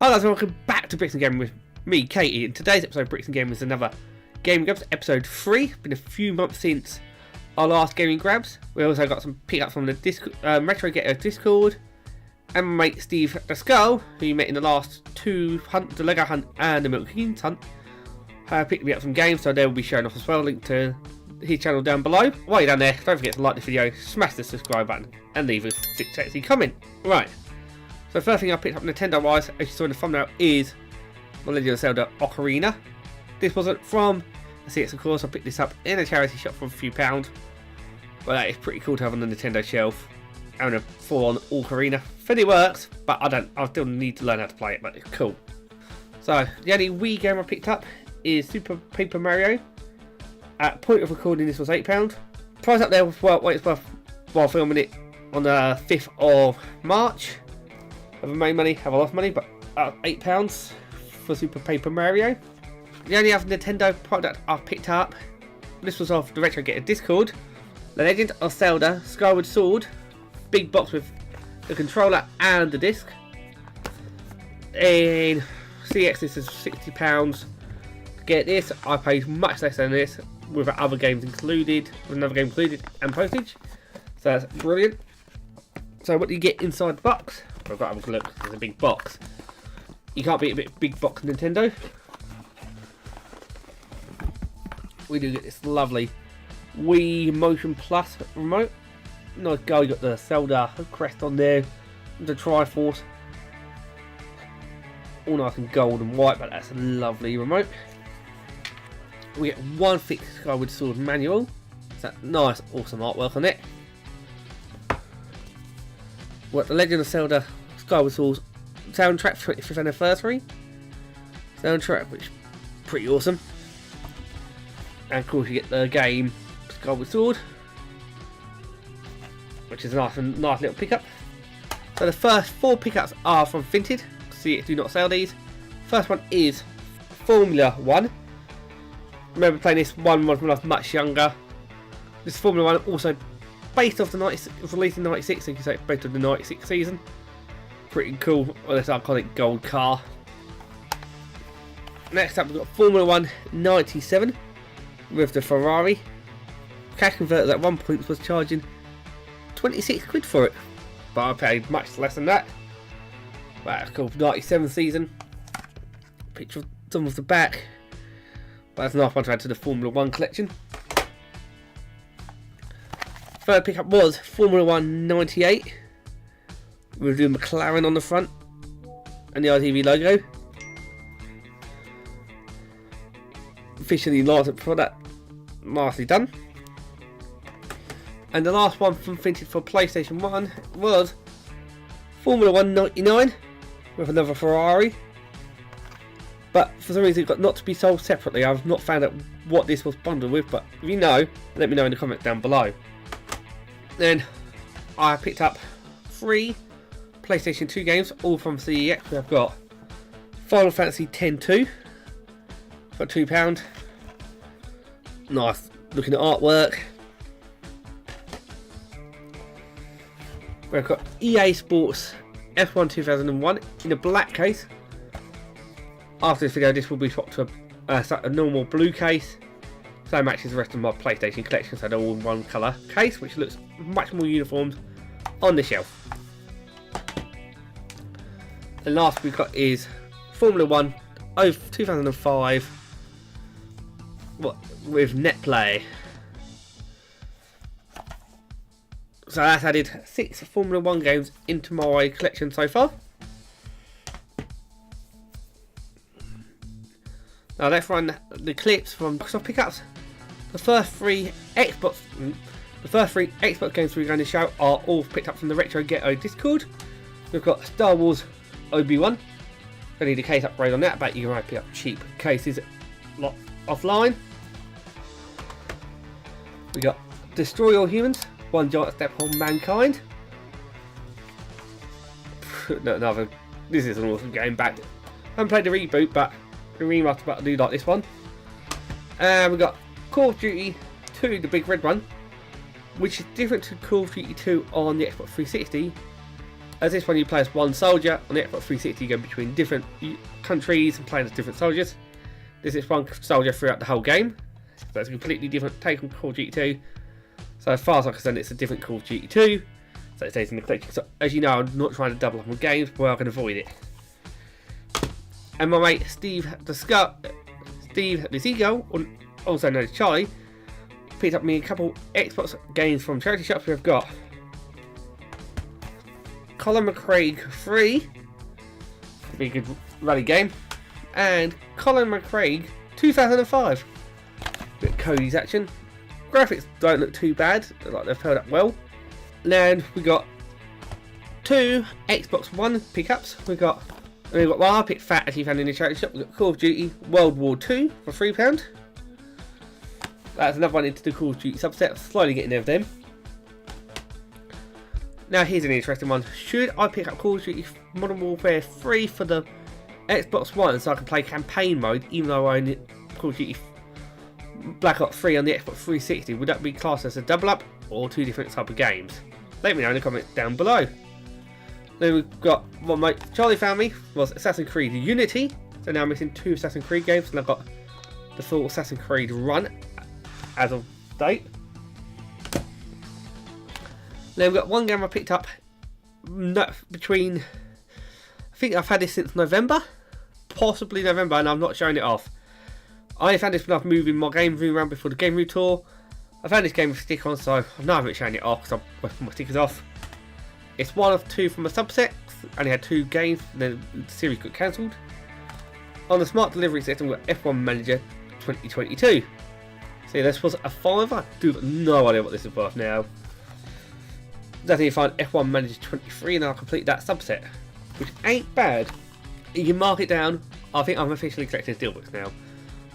Hi guys, welcome back to Bricks and Gaming with me, Katie. In today's episode of Bricks and Gaming is another Gaming Grabs, episode 3. Been a few months since our last Gaming Grabs. We also got some pickups from the Retro Getter Discord. And my mate Steve the Skull, who you met in the last two hunts, the Lego hunt and the Milk Kings hunt, picked me up some games, so they will be showing off as well. Link to his channel down below. While you're down there, don't forget to like the video, smash the subscribe button, and leave a sexy comment. Right. So first thing I picked up Nintendo wise, as you saw in the thumbnail, is The Legend of Zelda Ocarina. This wasn't from the CX, of course. I picked this up in a charity shop for a few pounds. But that is pretty cool to have on the Nintendo shelf. And a full-on Ocarina. Fully works, but I still need to learn how to play it, but it's cool. So the only Wii game I picked up is Super Paper Mario. At point of recording, this was £8. Price up there was what it's worth while filming it on the 5th of March. Have I made money? Have I lost money? But £8 for Super Paper Mario. The only other Nintendo product I've picked up, this was off the Retro Getter Discord. The Legend of Zelda Skyward Sword, big box with the controller and the disc. In CX, this is £60. To get this, I paid much less than this, with other games included, with another game included, and postage. So that's brilliant. So what do you get inside the box? I've got to have a look. There's a big box. You can't beat a bit big box Nintendo. We do get this lovely Wii Motion Plus remote. Nice guy, you got the Zelda crest on there, the Triforce. All nice and gold and white, but that's a lovely remote. We get one thick Skyward Sword manual. It's that nice, awesome artwork on it. What the Legend of Zelda Skyward Sword soundtrack for 25th anniversary soundtrack, which is pretty awesome. And of course you get the game Skyward Sword, which is a nice little pickup. So the first 4 pickups are from Vinted. See, do not sell these. First one is Formula 1. I remember playing this one when I was much younger. This Formula 1 also based off the 96, it was released in 96, so you can say it's based on the 96 season. Pretty cool, well, this iconic gold car. Next up we've got Formula 1 97 with the Ferrari. Cash converters at one point was charging 26 quid for it, but I paid much less than that. But that's cool, 97 season. Picture of some of the back. But that's a nice one to add to the Formula 1 collection. Third pickup was Formula 1 98 with the McLaren on the front and the ITV logo. Officially licensed product, nicely done. And the last one from Vinted for PlayStation 1 was Formula 1 99 with another Ferrari. But for some reason it got not to be sold separately. I've not found out what this was bundled with, but if you know, let me know in the comments down below. Then I picked up 3 PlayStation 2 games, all from CEX. I've got Final Fantasy X-2 for £2. Nice looking at artwork. We've got EA Sports F1 2001 in a black case. After this video, this will be swapped to a normal blue case. So matches the rest of my PlayStation collection, so they're all in one colour case, which looks much more uniform on the shelf. The last we've got is Formula 1 2005 with NetPlay. So that's added 6 Formula 1 games into my collection so far. Now let's run the clips from Microsoft pickups. The first 3 Xbox games we're going to show are all picked up from the Retro Getter Discord. We've got Star Wars Obi-Wan. I need a case upgrade on that, but you can pick up cheap cases offline. We got Destroy All Humans, One Giant Step on Mankind. This is an awesome game. Back, I haven't played the reboot, but the remaster, but I do like this one. And we got Call of Duty 2, the big red one, which is different to Call of Duty 2 on the Xbox 360. As this one you play as one soldier, on the Xbox 360 you go between different countries and playing as different soldiers. This is one soldier throughout the whole game, so it's a completely different take on Call of Duty 2. So as far as I'm concerned, it's a different Call of Duty 2, so it stays in the collection. So as you know, I'm not trying to double up on games, but I can avoid it. And my mate Steve the Seagull, also known as Charlie, picked up me a couple Xbox games from charity shops. We've got Colin McRae 3, be a good rally game, and Colin McRae 2005, bit of Cody's action. Graphics don't look too bad, look like they've held up well. Then we got two Xbox One pickups. We've got one I picked fat, as you found in the charity shop. We've got Call of Duty World War 2 for £3. That's another one into the Call of Duty subset, slowly getting there with them. Now here's an interesting one. Should I pick up Call of Duty Modern Warfare 3 for the Xbox One so I can play campaign mode even though I own Call of Duty Black Ops 3 on the Xbox 360? Would that be classed as a double up or two different type of games? Let me know in the comments down below. Then we've got what my Charlie found me was Assassin's Creed Unity. So now I'm missing two Assassin's Creed games, and I've got the full Assassin's Creed run as of date. Then we've got one game I picked up between, I think I've had this since November, possibly November, and I'm not showing it off. I found this when I've moving my game room around before the game room tour. I found this game with stick on, so I know I haven't shown it off because I've put my stickers off. It's one of two from a subset. I only had two games, and then the series got cancelled. On the smart delivery system, we've got F1 Manager 2022. See, this was a $5. I do have no idea what this is worth now. Definitely find F1 Manager 23 and I'll complete that subset, which ain't bad. You can mark it down. I think I'm officially collecting steelbooks now.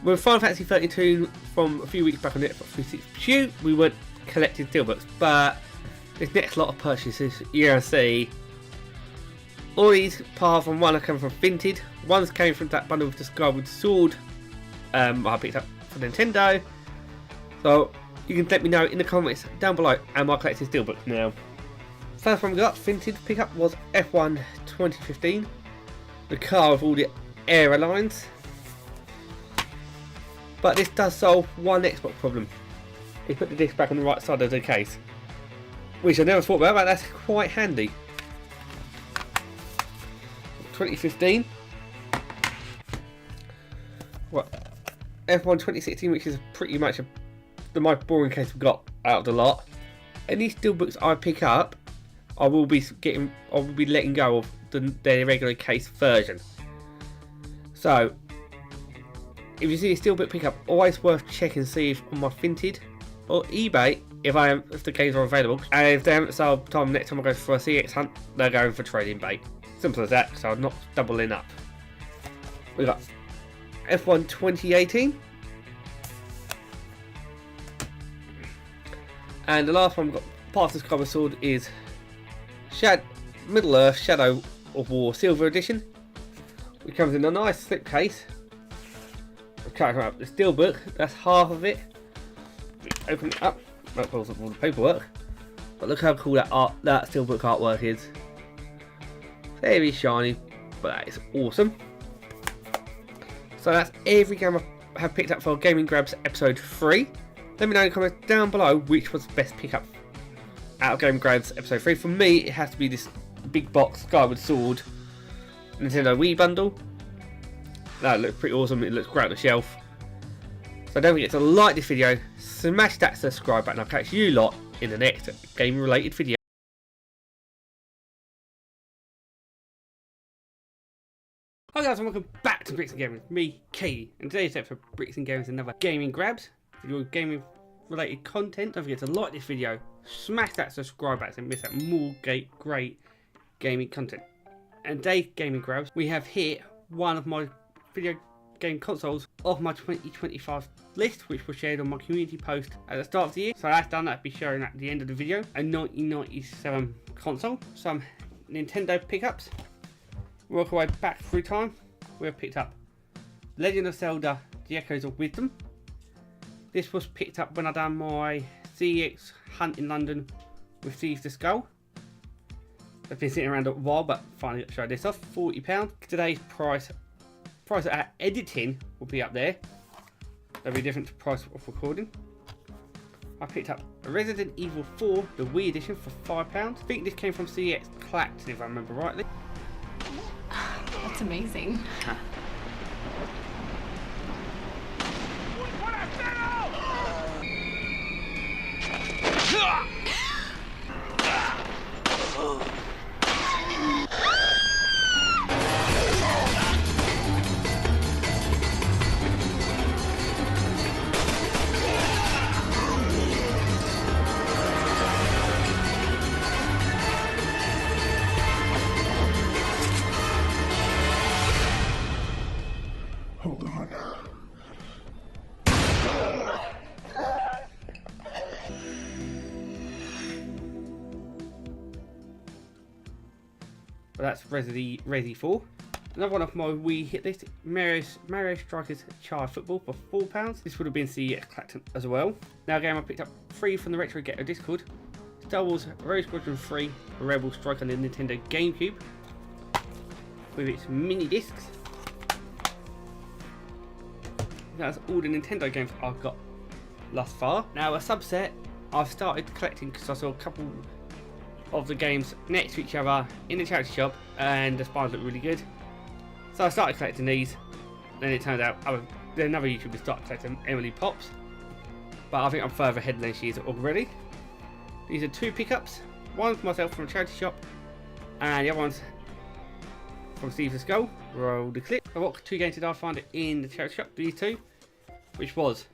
With Final Fantasy 32 from a few weeks back on the Xbox 360, we weren't collecting steelbooks, but this next lot of purchases, you're going to see all these, apart from one, are coming from Vinted. One's came from that bundle with the Skyward Sword I picked up for Nintendo. So you can let me know in the comments down below, am I collecting steelbooks now? First one we got Vinted pickup was F1 2015, the car with all the airlines. But this does solve one Xbox problem. It put the disc back on the right side of the case, which I never thought about, but that's quite handy. 2015. What? F1 2016, which is pretty much the most boring case we've got out of the lot. Any steelbooks I pick up, I will be letting go of their regular case version. So, if you see a steelbook pickup, always worth checking to see if on my Vinted or eBay if the games are available. And if they haven't sold, next time I go for a CX hunt, they're going for trading bait. Simple as that. So I'm not doubling up. We got F1 2018. And the last one we've got past this cover sword is Middle Earth Shadow of War Silver Edition, which comes in a nice slipcase. I've cut up the steelbook, that's half of it. Open it up, that pulls up all the paperwork. But look how cool that steelbook artwork is. Very shiny, but that is awesome. So that's every game I have picked up for Gaming Grabs episode 3. Let me know in the comments down below which was the best pickup out of Gaming Grabs episode 3. For me, it has to be this big box Skyward Sword Nintendo Wii bundle. That looks pretty awesome, it looks great on the shelf. So don't forget to like this video, smash that subscribe button. I'll catch you lot in the next game related video. Hi guys, and welcome back to Bricks and Gaming with me, Katie. And today's episode of Bricks and Gaming is another Gaming Grabs. If you want gaming related content, don't forget to like this video, smash that subscribe button and miss out more great gaming content. And today's Gaming Grabs, we have here one of my video game consoles off my 2025 list, which was shared on my community post at the start of the year. So that's done, that'll be showing at the end of the video. A 1997 console, some Nintendo pickups. Work our way back through time. We have picked up Legend of Zelda: The Echoes of Wisdom. This was picked up when I done my CX hunt in London with Thieves the Skull. I've been sitting around a while, but finally showed this off. £40. Today's price at editing will be up there. That'll be different to price of recording. I picked up Resident Evil 4, the Wii edition, for £5. I think this came from CX Clacton, if I remember rightly. That's amazing. Hold on. But that's Resi 4. Another one of my Wii hit list, Mario Strikers Child Football for £4. This would have been CX Clacton as well. Now a game I picked up free from the Retro Ghetto Discord. Star Wars Rogue Squadron 3 Rebel Strike on the Nintendo GameCube with its mini discs. That's all the Nintendo games I've got thus far. Now a subset I've started collecting because I saw a couple of the games next to each other in the charity shop and the spines look really good. So I started collecting these. Then it turned out another YouTuber started collecting Emily Pops. But I think I'm further ahead than she is already. These are two pickups. One for myself from a charity shop and the other one's from Steve the Skull. Roll the clip. I got two games did I find it in the charity shop, these two, which was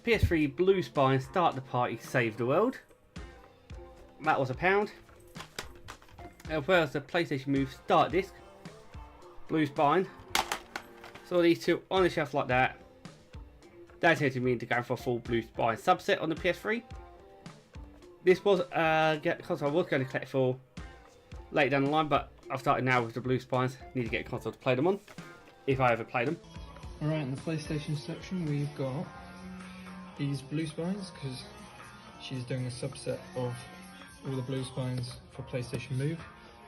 PS3 Blue Spine Start the Party Save the World. That was £1. As well as the PlayStation Move Start Disc, Blue Spine. Saw these two on the shelf like that. That tempted me into going for a full Blue Spine subset on the PS3. This was a console I was going to collect for later down the line, but I've started now with the Blue Spines. Need to get a console to play them on, if I ever play them. Alright, in the PlayStation section we've got these Blue Spines, because she's doing a subset of all the Blue Spines for PlayStation Move.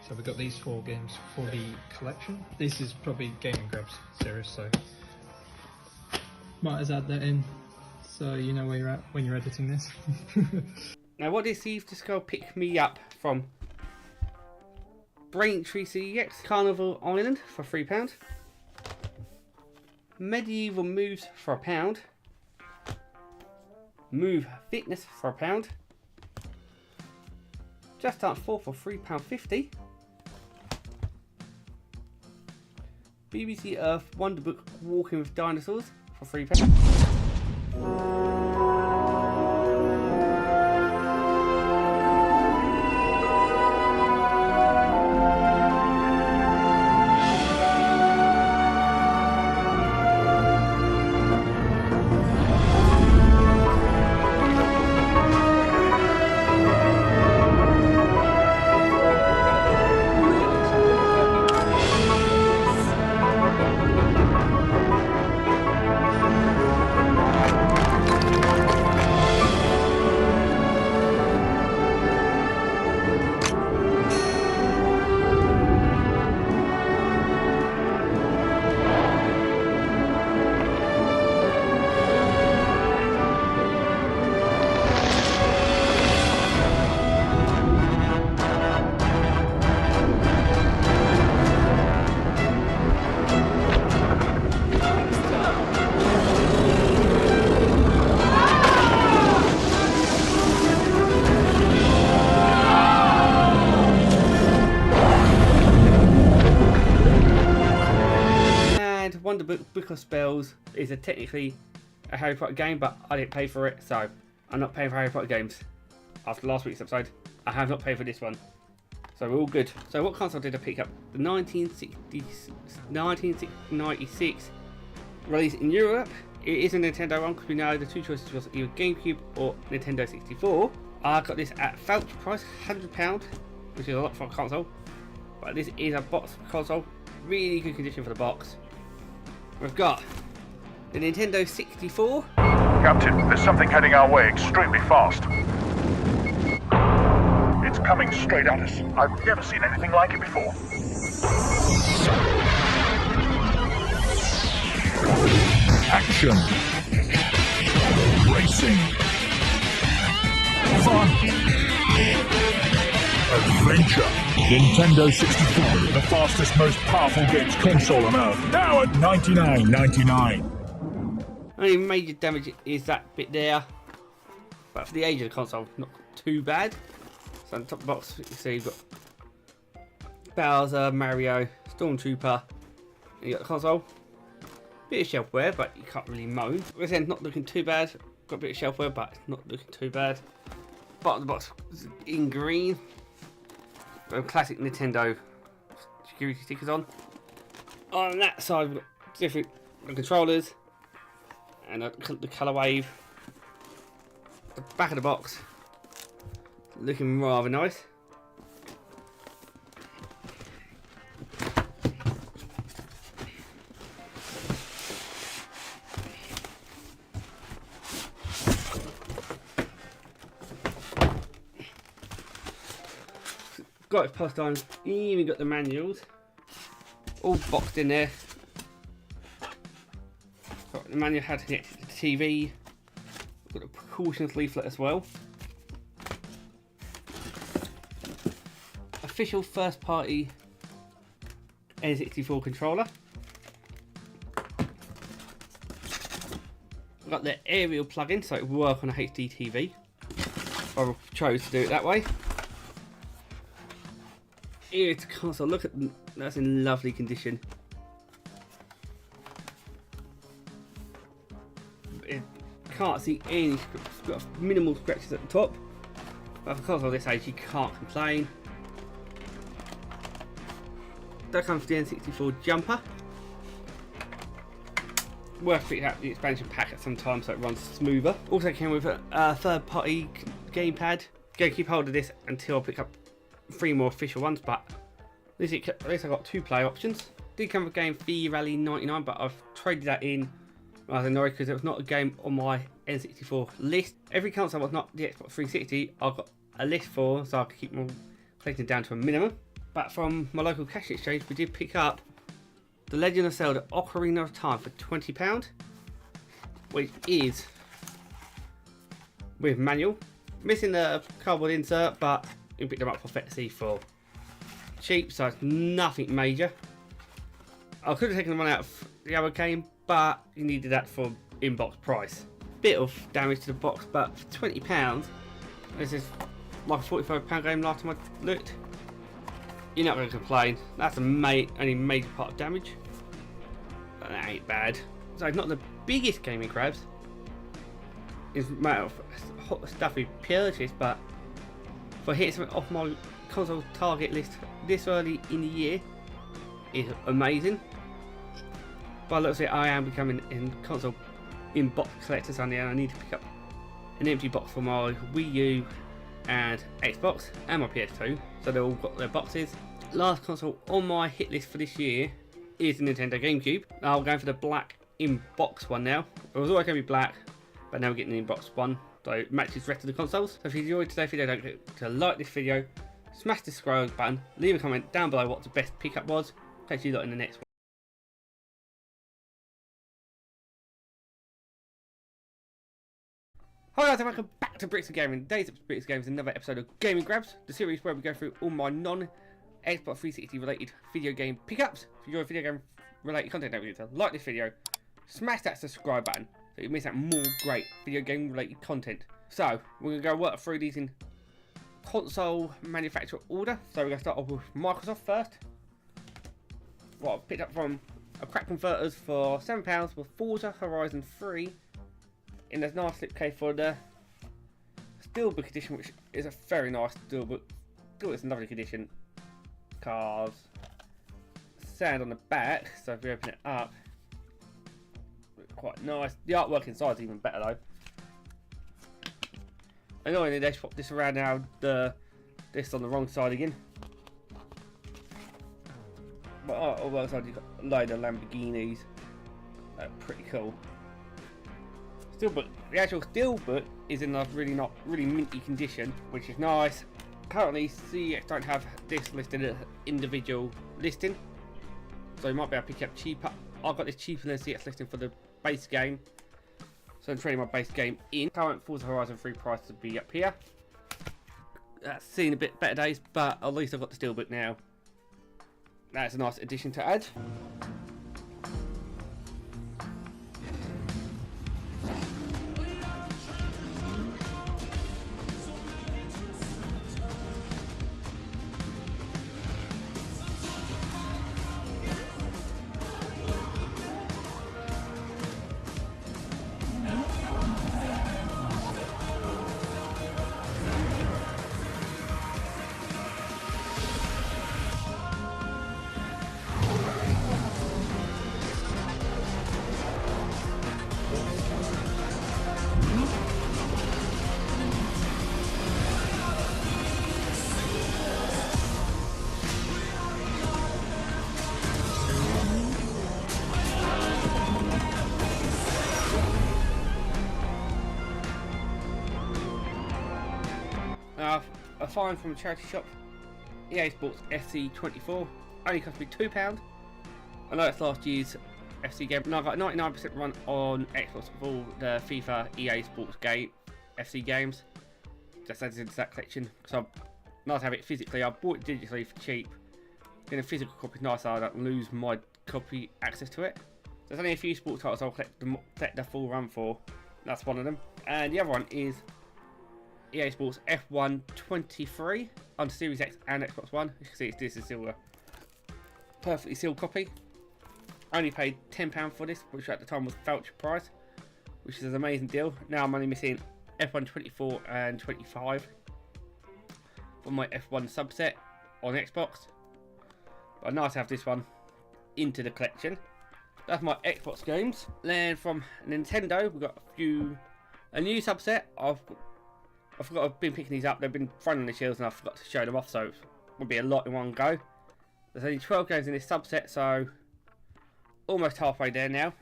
So we've got these 4 games for the collection. This is probably Game & Grabs series, so might as well add that in so you know where you're at when you're editing this. Now what did Steve the Skull pick me up from? Braintree CX Carnival Island for £3. Medieval Moves for £1. Move Fitness for £1. Just Dance 4 for £3.50. BBC Earth Wonder Book Walking with Dinosaurs for £3. Wonder Book of Spells is technically a Harry Potter game, but I didn't pay for it, so I'm not paying for Harry Potter games. After last week's episode, I have not paid for this one. So we're all good. So what console did I pick up? The 1996 release in Europe. It is a Nintendo one because we know the two choices was either GameCube or Nintendo 64. I got this at voucher price, £100, which is a lot for a console. But this is a box console. Really good condition for the box. We've got the Nintendo 64. Captain, there's something heading our way extremely fast. It's coming straight at us. I've never seen anything like it before. Action. Racing. Fun. Adventure. Nintendo 64, the fastest, most powerful games console on Earth. Now at $99.99. Only major damage is that bit there, but for the age of the console, not too bad. So on the top of the box, you see you've got Bowser, Mario, Stormtrooper, and you got the console. Bit of shelf wear, but you can't really moan. Again, not looking too bad. Got a bit of shelf wear, but not looking too bad. Bottom of the box is in green. Classic Nintendo security stickers on. On that side, we've got different controllers and the colour wave. The back of the box looking rather nice. Got it passed on, even got the manuals all boxed in there. Got the manual how to connect to the TV. Got a precautions leaflet as well. Official first party N64 controller. Got the aerial plug-in so it will work on a HD TV. I chose to do it that way. It's console. Look at that's in lovely condition. It can't see any. It's got minimal scratches at the top. But for console this age, you can't complain. That comes with the N64 jumper. Worth picking up the expansion pack at some time so it runs smoother. Also came with a third-party gamepad. Gonna keep hold of this until I pick up 3 more official ones, but at least I got 2 play options. Did come with a game Fee Rally 99, but I've traded that in rather annoyed because it was not a game on my N64 list. Every console was not the Xbox 360, I've got a list for, so I can keep my collecting down to a minimum. But from my local cash exchange, we did pick up The Legend of Zelda Ocarina of Time for £20, which is with manual. Missing the cardboard insert, but you picked them up for Fetsy for cheap, so it's nothing major. I could have taken them out of the other game, but you needed that for in-box price. Bit of damage to the box, but for £20, this is like a £45 game last time I looked. You're not going to complain. That's the only major part of damage, but that ain't bad. So it's not the biggest gaming grabs. It's a matter of stuff we purchased, but for hitting something off my console target list this early in the year is amazing. By the looks of it, I am becoming a console in-box collector, so I need to pick up an empty box for my Wii U and Xbox and my PS2, so they've all got their boxes. Last console on my hit list for this year is the Nintendo GameCube. I'm going for the black in-box one now. It was always going to be black, but now we're getting the in-box one, so it matches the rest of the consoles. So if you enjoyed today's video, don't forget to like this video, smash the subscribe button, leave a comment down below what the best pickup was. Catch you lot in the next one. Hi guys and welcome back to Bricks and Gaming. Today's episode of Bricks and Gaming is another episode of Gaming Grabs, the series where we go through all my non-Xbox 360 related video game pickups. If you enjoy video game related content, don't forget to like this video, smash that subscribe button so you miss out more great video game related content. So we're going to go work through these in console manufacturer order. So we're going to start off with Microsoft first. What I've picked up from a Crack Converters for £7 for Forza Horizon 3 in this nice slipcase for the Steelbook edition, which is a very nice Steelbook. It's a lovely condition. Cars, sand on the back, so if you open it up, it's quite nice. The artwork inside is even better though. Annoyingly, they swapped this around now. This on the wrong side again. But on the other side, you've got a load of Lamborghinis. They're pretty cool. Steelbook, the actual Steelbook is in a really minty condition, which is nice. Currently, CX don't have this listed as individual listing, so you might be able to pick it up cheaper. I've got this cheaper than CX listing for the base game, so I'm trading my base game in. Current Forza Horizon 3 price would be up here. That's seen a bit better days, but at least I've got the Steelbook now. That's a nice addition to add. A fine from a charity shop, EA Sports FC24, only cost me £2. I know it's last year's FC game, and I got 99% run on Xbox of all the FIFA EA Sports game FC games. Just added into that collection because I'm nice to have it physically. I bought it digitally for cheap. Getting a physical copy is nice, so I don't lose my copy access to it. There's only a few sports titles I'll collect the full run for. That's one of them, and the other one is EA Sports F1 23 on Series X and Xbox One. You can see this is still a perfectly sealed copy. I only paid £10 for this, which at the time was voucher price, which is an amazing deal. Now I'm only missing F1 24 and 25 for my F1 subset on Xbox. But nice to have this one into the collection. That's my Xbox games. Then from Nintendo, we've got a new subset. I've been picking these up. They've been thrown on the shelves and I forgot to show them off, so it will be a lot in one go. There's only 12 games in this subset, so almost halfway there now.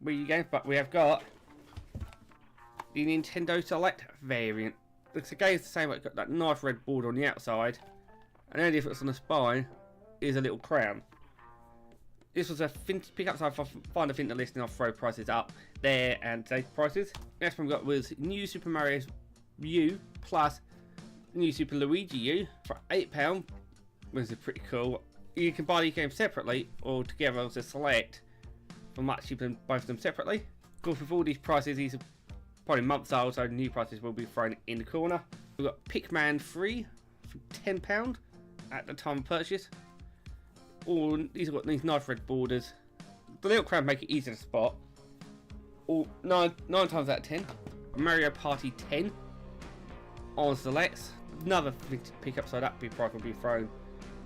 Wii games, but we have got the Nintendo Select variant. The game's the same, it's got that nice red border on the outside, and the only difference on the spine is a little crown. This was a vintage pickup, so if I find a thing to listing, I'll throw prices up there and today's prices. Next one we got was New Super Mario U plus New Super Luigi U for £8, which is pretty cool. You can buy these games separately or together as a select for much cheaper than both of them separately. Of course, with all these prices, these are probably months old, so new prices will be thrown in the corner. We've got Pikmin 3 for £10 at the time of purchase. These have got these nice red borders. The little crown make it easy to spot. All 9 times out of 10. Mario Party 10 on selects. Another pickup, so that price will be thrown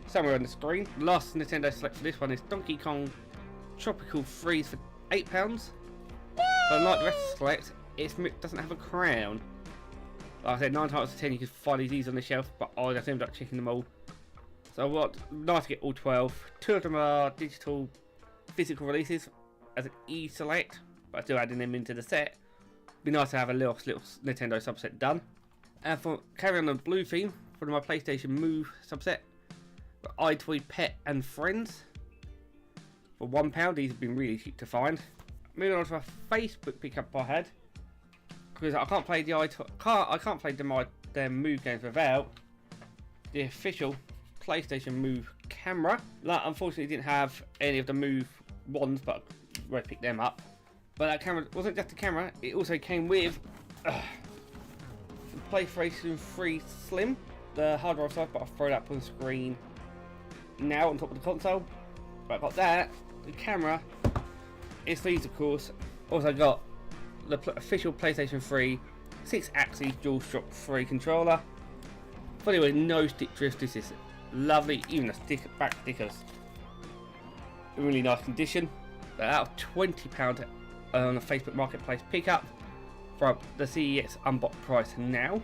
somewhere on the screen. The last Nintendo select for this one is Donkey Kong Tropical Freeze for £8. But unlike the rest of the select, it doesn't have a crown. Like I said, 9 times out of 10 you can find these on the shelf, but I just ended up checking them all. So what? Nice to get all 12. 2 of them are digital physical releases as an E-select, but I'm still adding them into the set. Be nice to have a little Nintendo subset done. And for carrying on the blue theme for my PlayStation Move subset, iToy Pet and Friends for £1. These have been really cheap to find. Moving on to a Facebook pickup I had, because I can't play the I can't play their Move games without the official PlayStation Move camera. That unfortunately didn't have any of the Move ones, but I picked them up. But that camera wasn't just a camera, it also came with the PlayStation 3 Slim, the hard drive size, but I'll throw that up on the screen now on top of the console. But I got that, the camera, it's these of course. Also got the official PlayStation 3 6-axis DualShock 3 controller. Fully with no stick drift, this is lovely, even the back stickers in really nice condition. But out of £20 on the Facebook Marketplace pickup from the CEX unbox price now.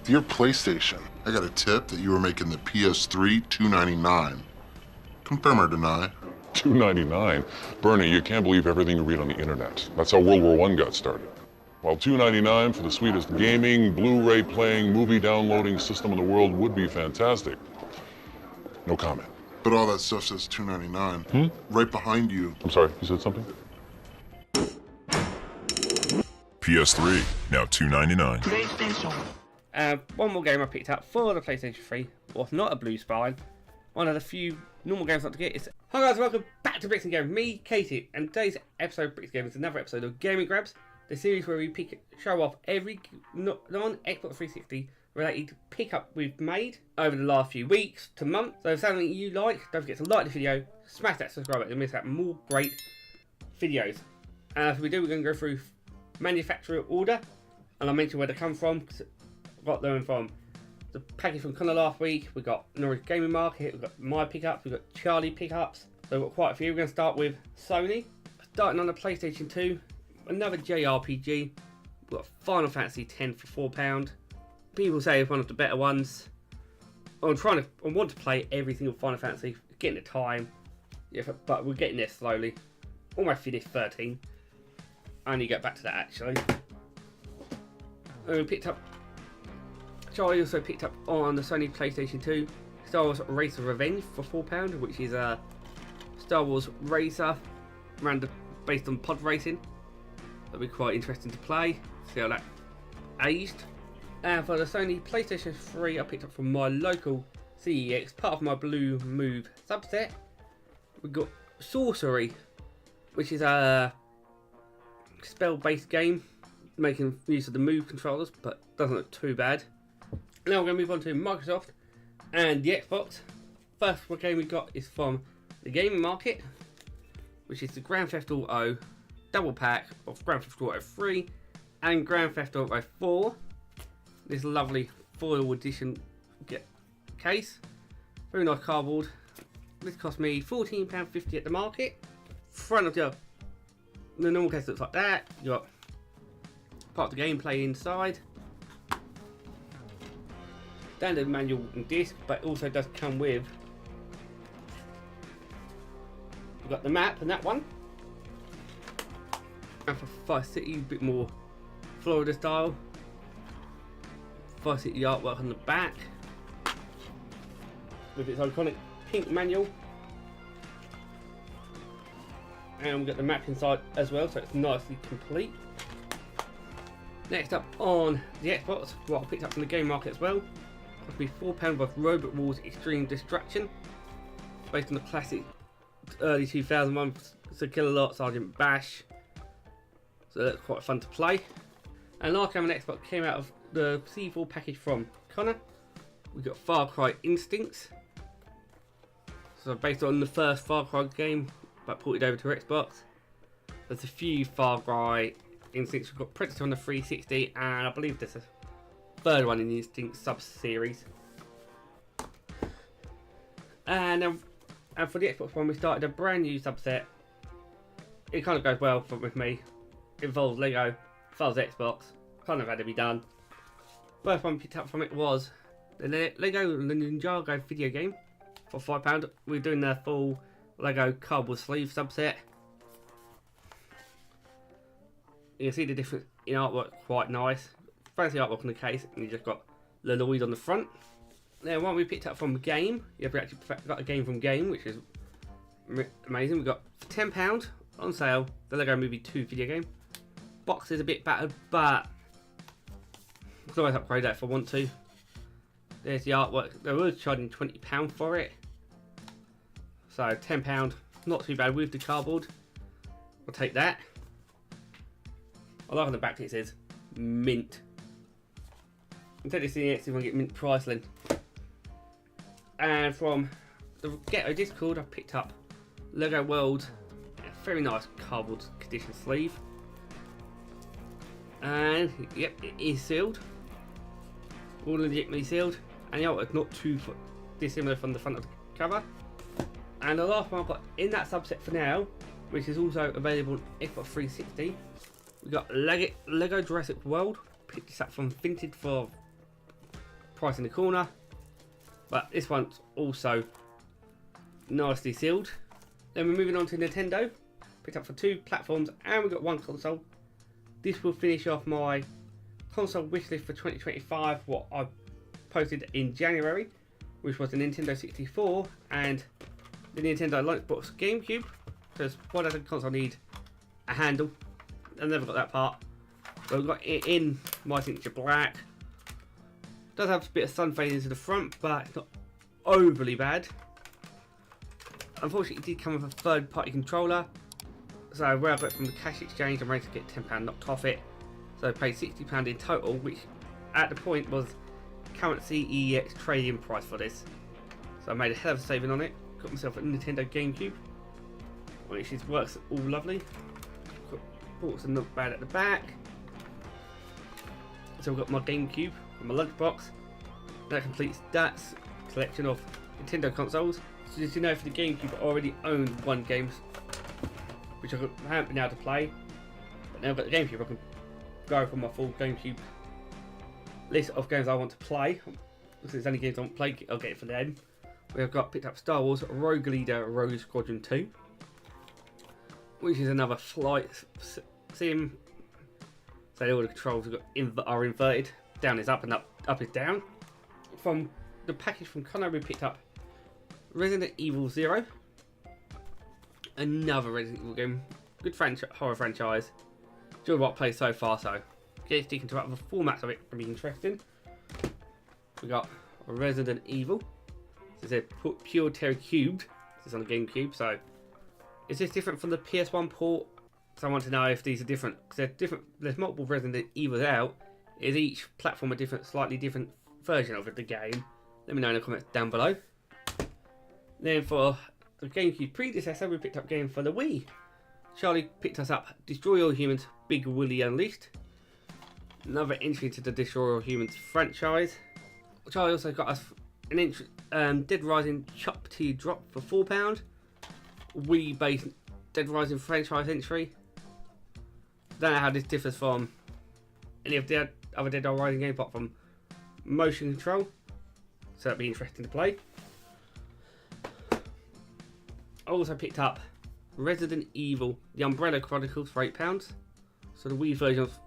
Dear PlayStation, I got a tip that you were making the PS3 $2.99. Confirm or deny? $2.99? Bernie, you can't believe everything you read on the internet. That's how World War I got started. While $2.99 for the sweetest gaming, Blu-ray playing, movie downloading system in the world would be fantastic. No comment. But all that stuff says $2.99. Right behind you. I'm sorry, you said something? PS3, now $2.99. One more game I picked up for the PlayStation 3 was not a blue spine. One of the few normal games not to get is... Hi guys, welcome back to Bricks and Game with me, Katie, and today's episode of Bricks and Game is another episode of Gaming Grabs, the series where we show off every non-Xbox 360 related pickup we've made over the last few weeks to months. So if something you like, don't forget to like the video, smash that subscribe button to miss out more great videos. And as we do, we're going to go through manufacturer order, and I'll mention where they come from. Got them from the package from Connor last week. We got Norwich Gaming Market. We've got my pickups. We've got Charlie pickups. So we've got quite a few. We're going to start with Sony. Starting on the PlayStation 2, another JRPG. We've got Final Fantasy X for £4. People say it's one of the better ones. I want to play every single Final Fantasy. Getting the time, yeah, but we're getting there slowly. Almost finished 13. I need to get back to that actually. And we picked up. Charlie also picked up on the Sony PlayStation 2 Star Wars Racer Revenge for £4, which is a Star Wars racer based on pod racing. That'll be quite interesting to play. See how that aged. And for the Sony PlayStation 3, I picked up from my local CEX, part of my Blue Move subset. We got Sorcery, which is a spell-based game, making use of the Move controllers, but doesn't look too bad. Now we're going to move on to Microsoft and the Xbox. First game we got is from the Gaming Market, which is the Grand Theft Auto double pack of Grand Theft Auto 3 and Grand Theft Auto 4. This lovely foil edition case. Very nice cardboard. This cost me £14.50 at the market. Front of the normal case looks like that. You got part of the gameplay inside. Standard manual and disc, but it also does come with. We've got the map and that one. And for Vice City, a bit more Florida style. Vice City artwork on the back with its iconic pink manual. And we've got the map inside as well, so it's nicely complete. Next up on the Xbox, what I picked up from the Game Market as well, cost me £4 worth Robot Wars Extreme Destruction, based on the classic early 2001 Sir Kill-A-Lot Sergeant Bash. So that's quite fun to play. And last game on Xbox came out of the C4 package from Connor. We got Far Cry Instincts. So based on the first Far Cry game, but ported over to Xbox. There's a few Far Cry Instincts. We've got Predator on the 360, and I believe there's a third one in the Instinct sub-series. And for the Xbox One, we started a brand new subset. It kind of goes well with me. It involves Lego, as far as Xbox. Kind of had to be done. First one picked up from it was the Lego Ninjago video game for £5. We're doing the full Lego cardboard sleeve subset. You can see the difference in artwork, quite nice. Fancy artwork on the case, and you just got Lloyd on the front. Then one we picked up from Game. Yeah, we actually got a game from Game, which is amazing. We got for £10 on sale the Lego Movie 2 video game. Box is a bit battered, but I can always upgrade that if I want to. There's the artwork. They were charging £20 for it, so £10, not too bad with the cardboard. I'll take that. I like on the back it says mint. Instead of seeing it, see if I can get mint Priceline. And from the Ghetto Discord, I picked up Lego World, a very nice cardboard condition sleeve. And yep, it is sealed. All legitimately sealed. And the artwork not too dissimilar from the front of the cover. And the last one I've got in that subset for now, which is also available on Xbox 360, we got Lego Jurassic World. Picked this up from Vinted for price in the corner. But this one's also nicely sealed. Then we're moving on to Nintendo. Picked up for 2 platforms and we've got 1 console. this will finish off my console wish list for 2025, what I posted in January, which was the Nintendo 64 and the Nintendo Lunchbox GameCube, because why does a console need a handle? I never got that part. But we've got it in my signature black. Does have a bit of sun fading into the front, but it's not overly bad. Unfortunately, it did come with a third-party controller. So where I got it from the cash exchange, I managed to get £10 knocked off it. So I paid £60 in total, which at the point was current CEX trading price for this. So I made a hell of a saving on it. Got myself a Nintendo GameCube, which works all lovely. Ports are not bad at the back. So we've got my GameCube and my lunchbox. That completes that collection of Nintendo consoles. So as you know, for the GameCube, I already owned one game, which I haven't been able to play. But now I've got the GameCube, I can go for my full GameCube list of games I want to play. Because there's only games I won't play, I'll get it for them. We've got picked up Star Wars Rogue Leader Rogue Squadron 2, which is another flight sim. So all the controls are inverted. Down is up and up is down. From the package from Konami, we picked up Resident Evil 0. Another Resident Evil game. Good horror franchise. Enjoyed what I played so far, so get sticking to other formats of it can be interesting. We got Resident Evil. This is a Pure Terror Cubed. This is on the GameCube, so is this different from the PS1 port? So I want to know if these are different, because they're different. There's multiple Resident Evils out. Is each platform a different, slightly different version of the game? Let me know in the comments down below. Then for the GameCube predecessor, we picked up a game for the Wii. Charlie picked us up Destroy All Humans, Big Willy Unleashed. Another entry to the Destroy All Humans franchise. Charlie also got us an entry, Dead Rising Chop Tea Drop for £4. Wii based Dead Rising franchise entry. Don't know how this differs from any of the other Dead Rising games apart from motion control. So that'd be interesting to play. I also picked up Resident Evil The Umbrella Chronicles for £8. So the Wii version of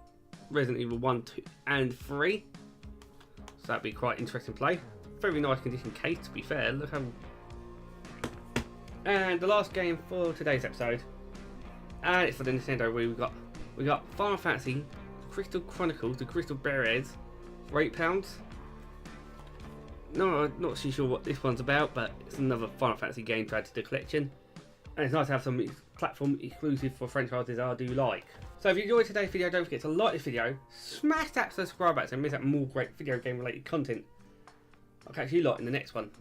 Resident Evil 1, 2 and 3. So that'd be quite interesting to play. Very nice condition case, to be fair. Look how. And the last game for today's episode, and it's for the Nintendo Wii. We got Final Fantasy Crystal Chronicles, the Crystal Berets, for £8. No, I'm not too sure what this one's about, but it's another Final Fantasy game to add to the collection. And it's nice to have some platform exclusive for franchises I do like. So if you enjoyed today's video, don't forget to like this video, smash that subscribe button so you miss out more great video game related content. I'll catch you lot in the next one.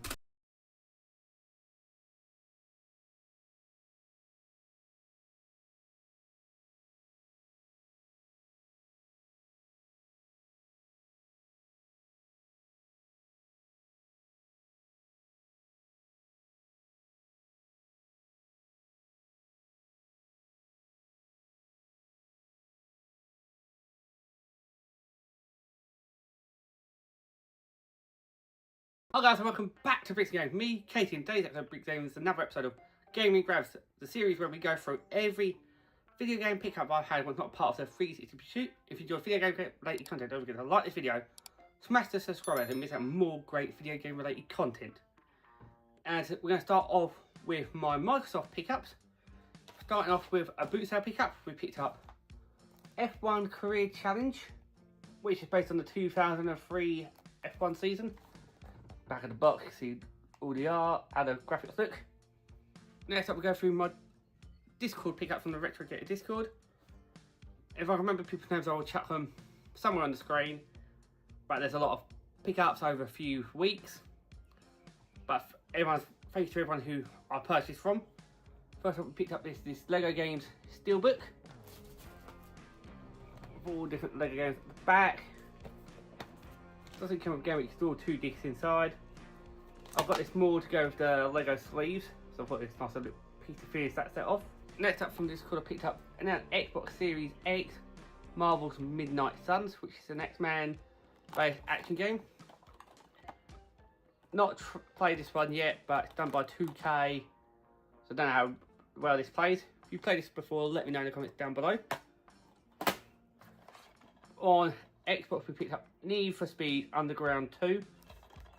Hi guys, and welcome back to Bricks Games. Me, Katie, and today's episode of Bricks Games is another episode of Gaming Grabs, the series where we go through every video game pickup I've had was not part of the 360 pursuit. If you enjoy video game related content, don't forget to like this video, smash the subscribe button, and miss out more great video game related content. And we're going to start off with my Microsoft pickups. Starting off with a boot sale pickup, we picked up F1 Career Challenge, which is based on the 2003 F1 season. Back of the box, you see all the art, how the graphics look. Next up, we go through my Discord pickup from the Retro Gator Discord. If I remember people's names, I will chuck them somewhere on the screen. But there's a lot of pickups over a few weeks. But thanks to everyone who I purchased from. First up, we picked up this Lego Games Steelbook. With all different Lego games at the back. Doesn't come with a game, you can store 2 discs inside. I've got this more to go with the Lego sleeves, so I thought this nice little piece to finish that set off. Next up from Discord, I picked up an Xbox Series X Marvel's Midnight Suns, which is an X-Men based action game. Not played this one yet, but it's done by 2K, so I don't know how well this plays. If you played this before, let me know in the comments down below. On Xbox, we picked up Need for Speed Underground 2.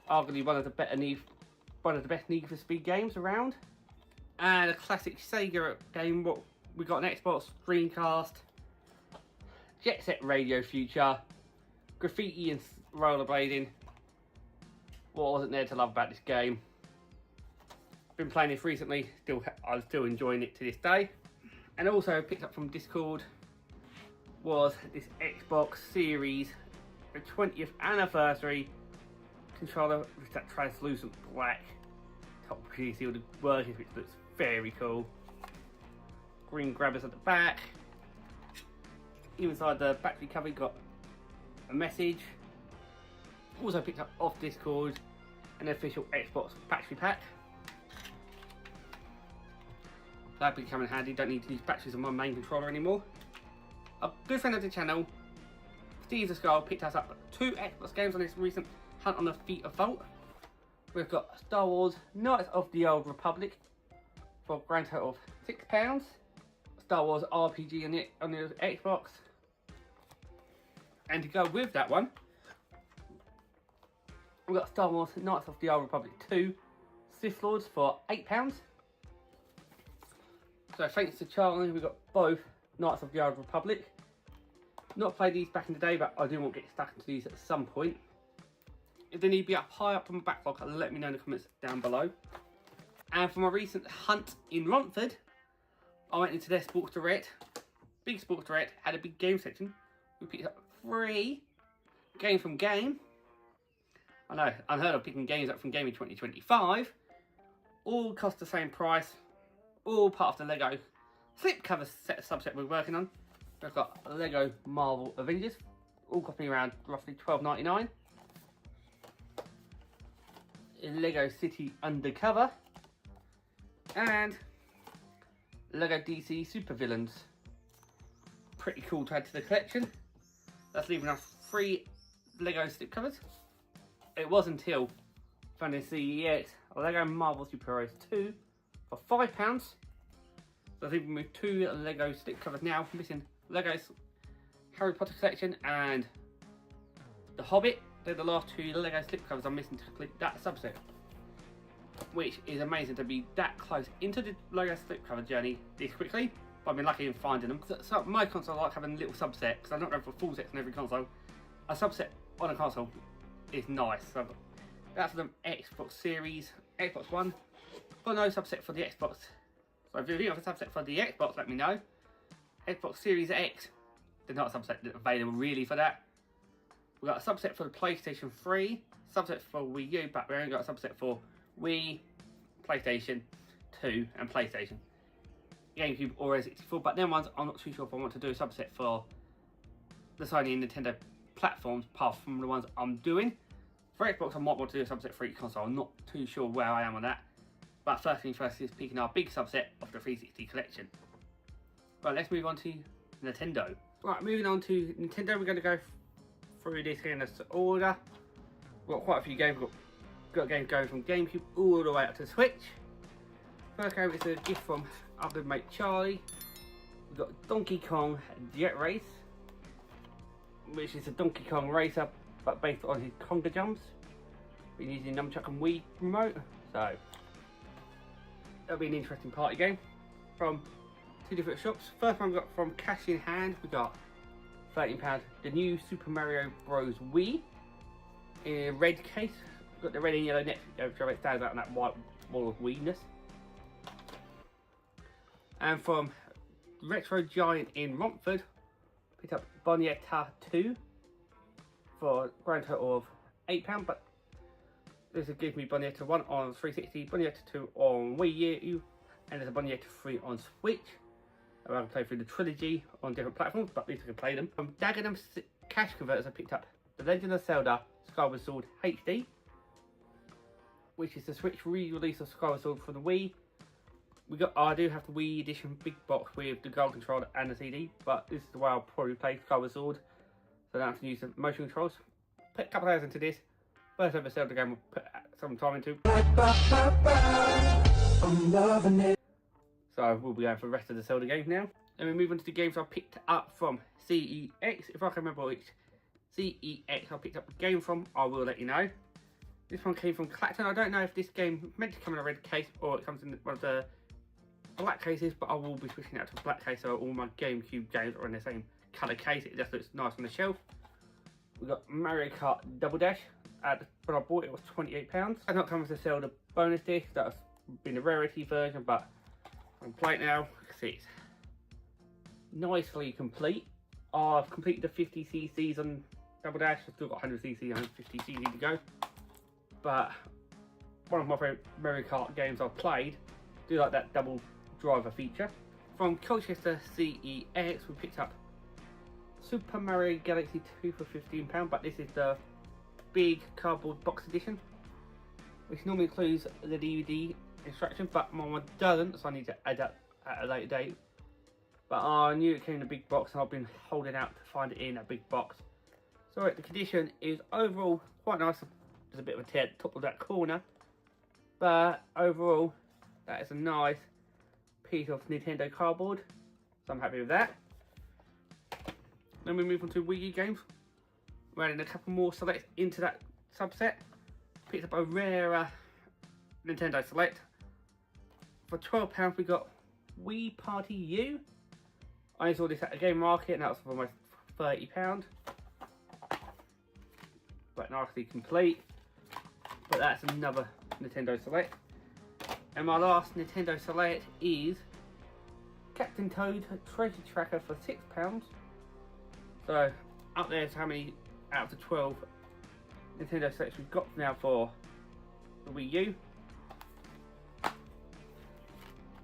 Arguably one of the best Need for Speed games around. And a classic Sega game, what we got on Xbox, Dreamcast, Jet Set Radio Future, graffiti and rollerblading. What wasn't there to love about this game? Been playing this recently, I'm still enjoying it to this day. And also picked up from Discord was this Xbox Series, the 20th anniversary controller with that translucent black top piece with the workings, which looks very cool. Green grabbers at the back. Inside the battery cover, you got a message. Also picked up off Discord an official Xbox battery pack. That'd be coming handy, don't need to use batteries on my main controller anymore. A good friend of the channel, Steve the Skull, picked us up 2 Xbox games on this recent hunt on the feet of Vault. We've got Star Wars Knights of the Old Republic for a grand total of £6. Star Wars RPG on the Xbox. And to go with that one, we've got Star Wars Knights of the Old Republic 2 Sith Lords for £8. So thanks to Charlie, we've got both Knights of the Old Republic. Not played these back in the day, but I do want to get stuck into these at some point. If they need to be up high up on my backlog, let me know in the comments down below. And for my recent hunt in Romford, I went into their Sports Direct. Big Sports Direct, had a big game section. We picked up 3 games from Game. I know, unheard of picking games up from Game in 2025. All cost the same price. All part of the Lego slipcover subset we're working on. We've got Lego Marvel Avengers, all costing around roughly $12.99. Lego City Undercover, and Lego DC Supervillains. Pretty cool to add to the collection. That's leaving us 3 Lego slipcovers. It was until finding CEX Lego Marvel Superheroes 2 for £5. So I think we moved 2 Lego slipcovers now, missing Lego's Harry Potter collection and The Hobbit. They're the last 2 Lego slipcovers I'm missing to complete that subset. Which is amazing to be that close into the Lego slipcover journey this quickly. But I've been lucky in finding them. So my console, I like having a little subset, because I'm not going for full sets on every console. A subset on a console is nice. So that's the Xbox Series, Xbox One. But no subset for the Xbox. So if you have a subset for the Xbox, let me know. Xbox Series X, there's not a subset available really for that. We've got a subset for the PlayStation 3, subset for Wii U, but we only got a subset for Wii, PlayStation 2 and PlayStation. GameCube or N64, but them ones I'm not too sure if I want to do a subset for the Sony and Nintendo platforms apart from the ones I'm doing. For Xbox I might want to do a subset for each console, I'm not too sure where I am on that. But first things first is picking our big subset of the 360 collection. Right, let's move on to Nintendo. Right, moving on to Nintendo, we're going to go through this in this order. We've got quite a few games. We've got games going from GameCube all the way up to Switch. First game is a gift from our good mate Charlie. We've got Donkey Kong Jet Race, which is a Donkey Kong racer but based on his conga jumps. Been using nunchuck and Wii remote, so that'll be an interesting party game from 2 different shops. First one we got from Cash in Hand, we got £13, the new Super Mario Bros. Wii in a red case. We've got the red and yellow net, which stands out on that white wall of Wii-ness. And from Retro Giant in Romford, picked up Bonietta 2 for a grand total of £8, but this will give me Bonietta 1 on 360, Bonietta 2 on Wii U, and there's a Bonietta 3 on Switch. I can play through the trilogy on different platforms, but at least I can play them. From Dagenham Cash Converters, I picked up The Legend of Zelda Skyward Sword HD, which is the Switch re-release of Skyward Sword for the Wii. I do have the Wii Edition big box with the gold controller and the CD, but this is the way I'll probably play Skyward Sword, so I don't have to use the motion controls. Put a couple of hours into this. First ever Zelda game we'll put some time into. I'm loving it. So we'll be going for the rest of the Zelda games now. Then we move on to the games I picked up from CEX. If I can remember which CEX I picked up the game from, I will let you know. This one came from Clacton. I don't know if this game meant to come in a red case or it comes in one of the black cases, but I will be switching it out to a black case so all my GameCube games are in the same colour case. It just looks nice on the shelf. We got Mario Kart Double Dash. When I bought it, it was £28. I've not come with the Zelda bonus disc. That's been a rarity version, but I'm playing now. See, it's nicely complete. I've completed the 50cc on Double Dash. I've still got 100cc and 150cc to go. But one of my favourite Mario Kart games I've played. Do like that double driver feature. From Colchester CEX, we picked up Super Mario Galaxy 2 for £15, but this is the big cardboard box edition, which normally includes the DVD instruction, but my one doesn't, so I need to add that at a later date. But I knew it came in a big box, and I've been holding out to find it in a big box. So the condition is overall quite nice. There's a bit of a tear at the top of that corner, but overall that is a nice piece of Nintendo cardboard, so I'm happy with that. Then we move on to Wii U games. We're adding a couple more selects into that subset. Picked up a rarer Nintendo Select. For £12 we got Wii Party U. I saw this at the Game Market and that was for almost £30. Quite nicely complete. But that's another Nintendo Select. And my last Nintendo Select is Captain Toad Treasure Tracker for £6. So up there's how many out of the 12 Nintendo Selects we've got now for the Wii U. I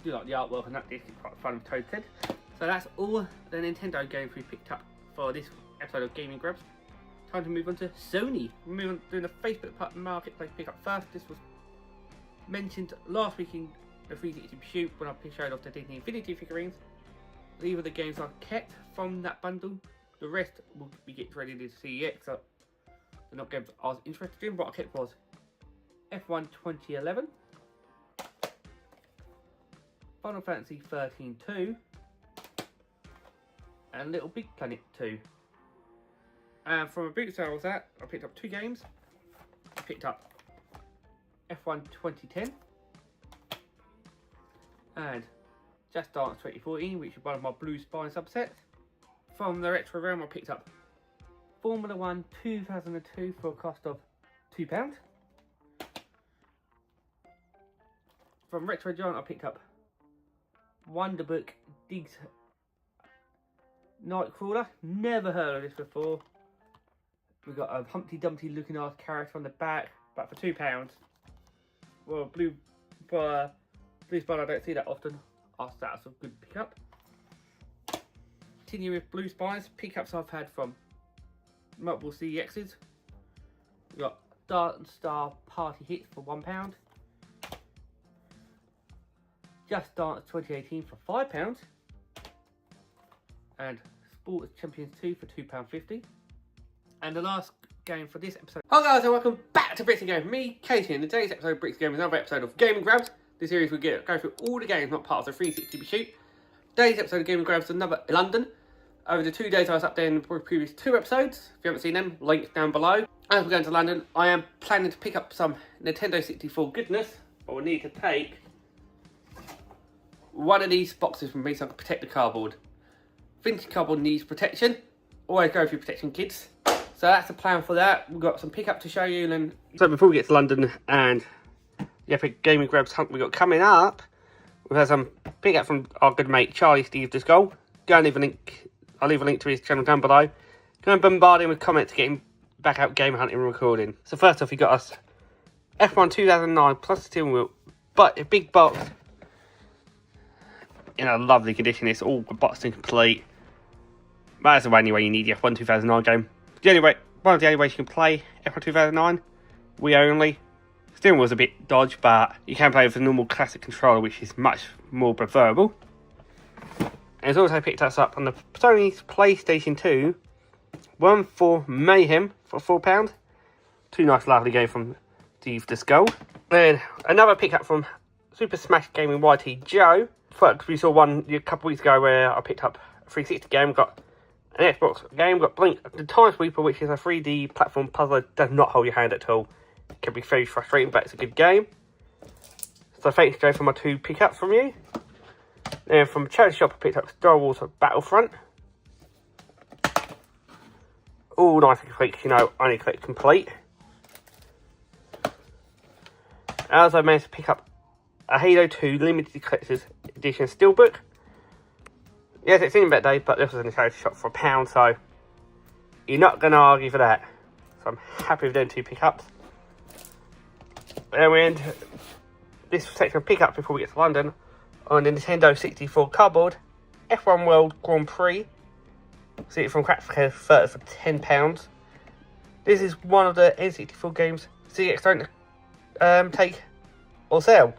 do like the artwork on that disc, it's quite fun with Toad's head. So that's all the Nintendo games we picked up for this episode of Gaming Grabs. Time to move on to Sony. We're moving on to doing the Facebook Marketplace pickup first. This was mentioned last week in the 360 shoot when I showed off the Disney Infinity figurines. These are the games I kept from that bundle. The rest will be get ready to CEX. So they're not games I was interested in. What I kept was F1 2011, Final Fantasy 13-2, and Little Big Planet 2. And from a boot sale I was at, I picked up two games. I picked up F1 2010 and Just Dance 2014, which is one of my Blue Spine subsets. From the retro realm, I picked up Formula 1 2002 for a cost of £2. From Retro Giant, I picked up Wonderbook Digs Nightcrawler. Never heard of this before. We've got a Humpty Dumpty looking ass character on the back, but for £2. Well, Blue Spine, I don't see that often. That's a good pickup. Continue with Blue Spines, pickups I've had from multiple CEXs. We've got Dart Star Party Hits for £1. Just Dance 2018 for £5. And Sports Champions 2 for £2.50. And the last game for this episode. Hi guys, and welcome back to Bricks and Games. Me, Katie, and in today's episode of Bricks and Games is another episode of Gaming Grabs. This series we go through all the games not part of the 360 shoot. Today's episode of Gaming Grabs is another in London. Over the 2 days I was up there in the previous 2 episodes. If you haven't seen them, links down below. As we're going to London, I am planning to pick up some Nintendo 64 goodness. But we'll need to take one of these boxes from me so I can protect the cardboard. Vintage cardboard needs protection. Always go for your protection, kids. So that's the plan for that. We've got some pickup to show you. And so before we get to London and the epic Gaming Grabs hunt we got coming up, we've had some pickup from our good mate Charlie Steve Discol. Go and leave a link. I'll leave a link to his channel down below. Go and bombard him with comments to get him back out game hunting and recording. So first off, he got us F1 2009 plus steering wheel, but a big box in a lovely condition. It's all boxed and complete. That's the only way you need the F1 2009 game. One of the only ways you can play F1 2009. Wii only. Steering wheel's a bit dodgy, but you can play with a normal classic controller, which is much more preferable. And it's also picked us up on the Sony's PlayStation 2, one for Mayhem for £4. Two nice lovely games from Steve the Skull. And another pickup from Super Smash Gaming YT Joe we saw one a couple of weeks ago where I picked up a 360 game, got an Xbox game, got Blink the Time Sweeper, which is a 3D platform puzzle that does not hold your hand at all. It can be very frustrating, but it's a good game. So thanks go for my 2 pickups from you. Then from a charity shop I picked up Star Wars Battlefront. All nice and complete, you know, only click complete. As I managed to pick up a Halo 2 limited collector's edition steelbook. Yes, it's in better day, but this was in a charity shop for £1, so you're not going to argue for that. So I'm happy with them 2 pickups. Then we end this section of pickups before we get to London on the Nintendo 64 cardboard F1 World Grand Prix. See it from Crackfire for £10. This is one of the N64 games CX don't take or sell,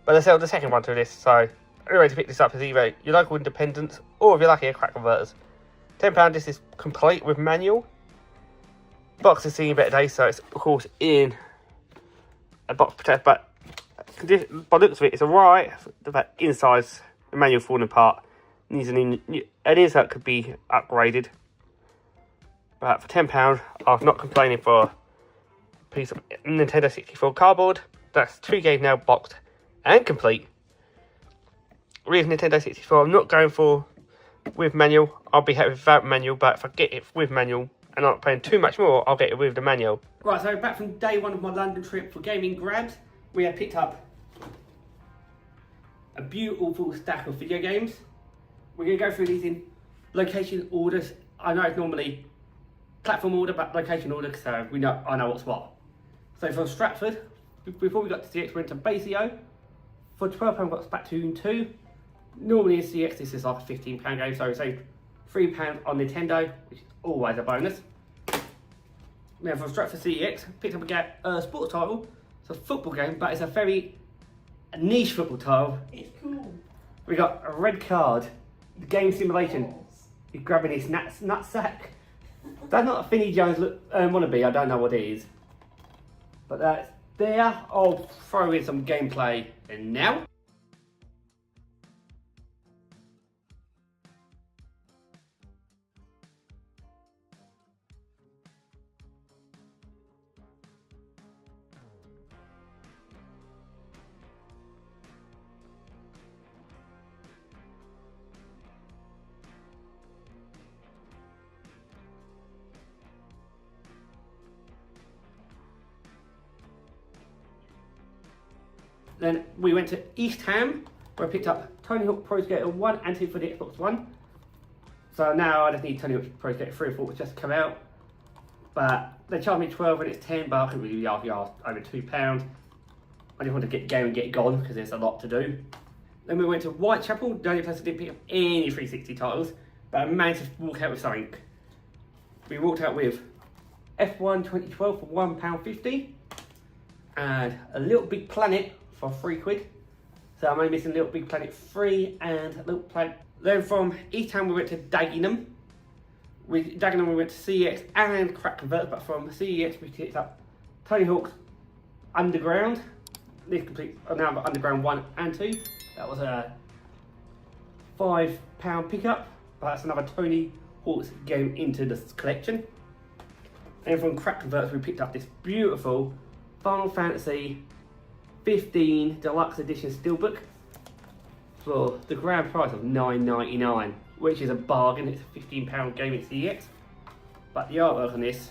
but they sell the second one to this. So the only way to pick this up is either your local independents or, if you're lucky, a Crack Converters. £10. This is complete with manual. Box is seen better days, so it's of course in a box protector, but by the looks of it, it's alright. But inside, the manual falling apart. Needs an insert could be upgraded. But for £10, I'm not complaining for a piece of Nintendo 64 cardboard. That's 2 games now boxed and complete. With Nintendo 64, I'm not going for with manual. I'll be happy without manual, but if I get it with manual and I'm not paying too much more, I'll get it with the manual. Right, so back from day 1 of my London trip for gaming grabs, we have picked up a beautiful stack of video games. We're going to go through these in location orders. I know it's normally platform order, but location order, so I know what's what. So from Stratford, before we got to CX, we went to Basio. For £12, we got Splatoon 2. Normally in CX, this is like a £15 game, so we saved £3 on Nintendo, which is always a bonus. Now from Stratford CX, picked up a sports title. It's a football game, but it's a very niche football title. It's cool. We got a red card. The game simulation. He's grabbing his nutsack. That's not a Finny Jones wannabe, I don't know what it is. But that's there. I'll throw in some gameplay and now. Then we went to East Ham, where I picked up Tony Hawk Pro Skater 1 and 2 for the Xbox One. So now I just need Tony Hawk Pro Skater 3 or 4, which just come out. But they charged me 12 and it's 10, but I couldn't really ask over £2. I just want to get the game and get it gone because there's a lot to do. Then we went to Whitechapel, the only place I didn't pick up any 360 titles, but I managed to walk out with something. We walked out with F1 2012 for £1.50 and a Little Big Planet for £3. So I'm only missing Little Big Planet 3 and Little Planet. Then from East Ham we went to Dagenham. With Dagenham we went to CEX and Crack Converters, but from CEX we picked up Tony Hawk's Underground. This complete, now I've got Underground 1 and 2. That was a £5 pickup, but that's another Tony Hawk's game into the collection. And from Crack Converters we picked up this beautiful Final Fantasy 15 Deluxe Edition Steelbook for the grand price of $9.99, which is a bargain. It's a £15 game at CEX. But the artwork on this,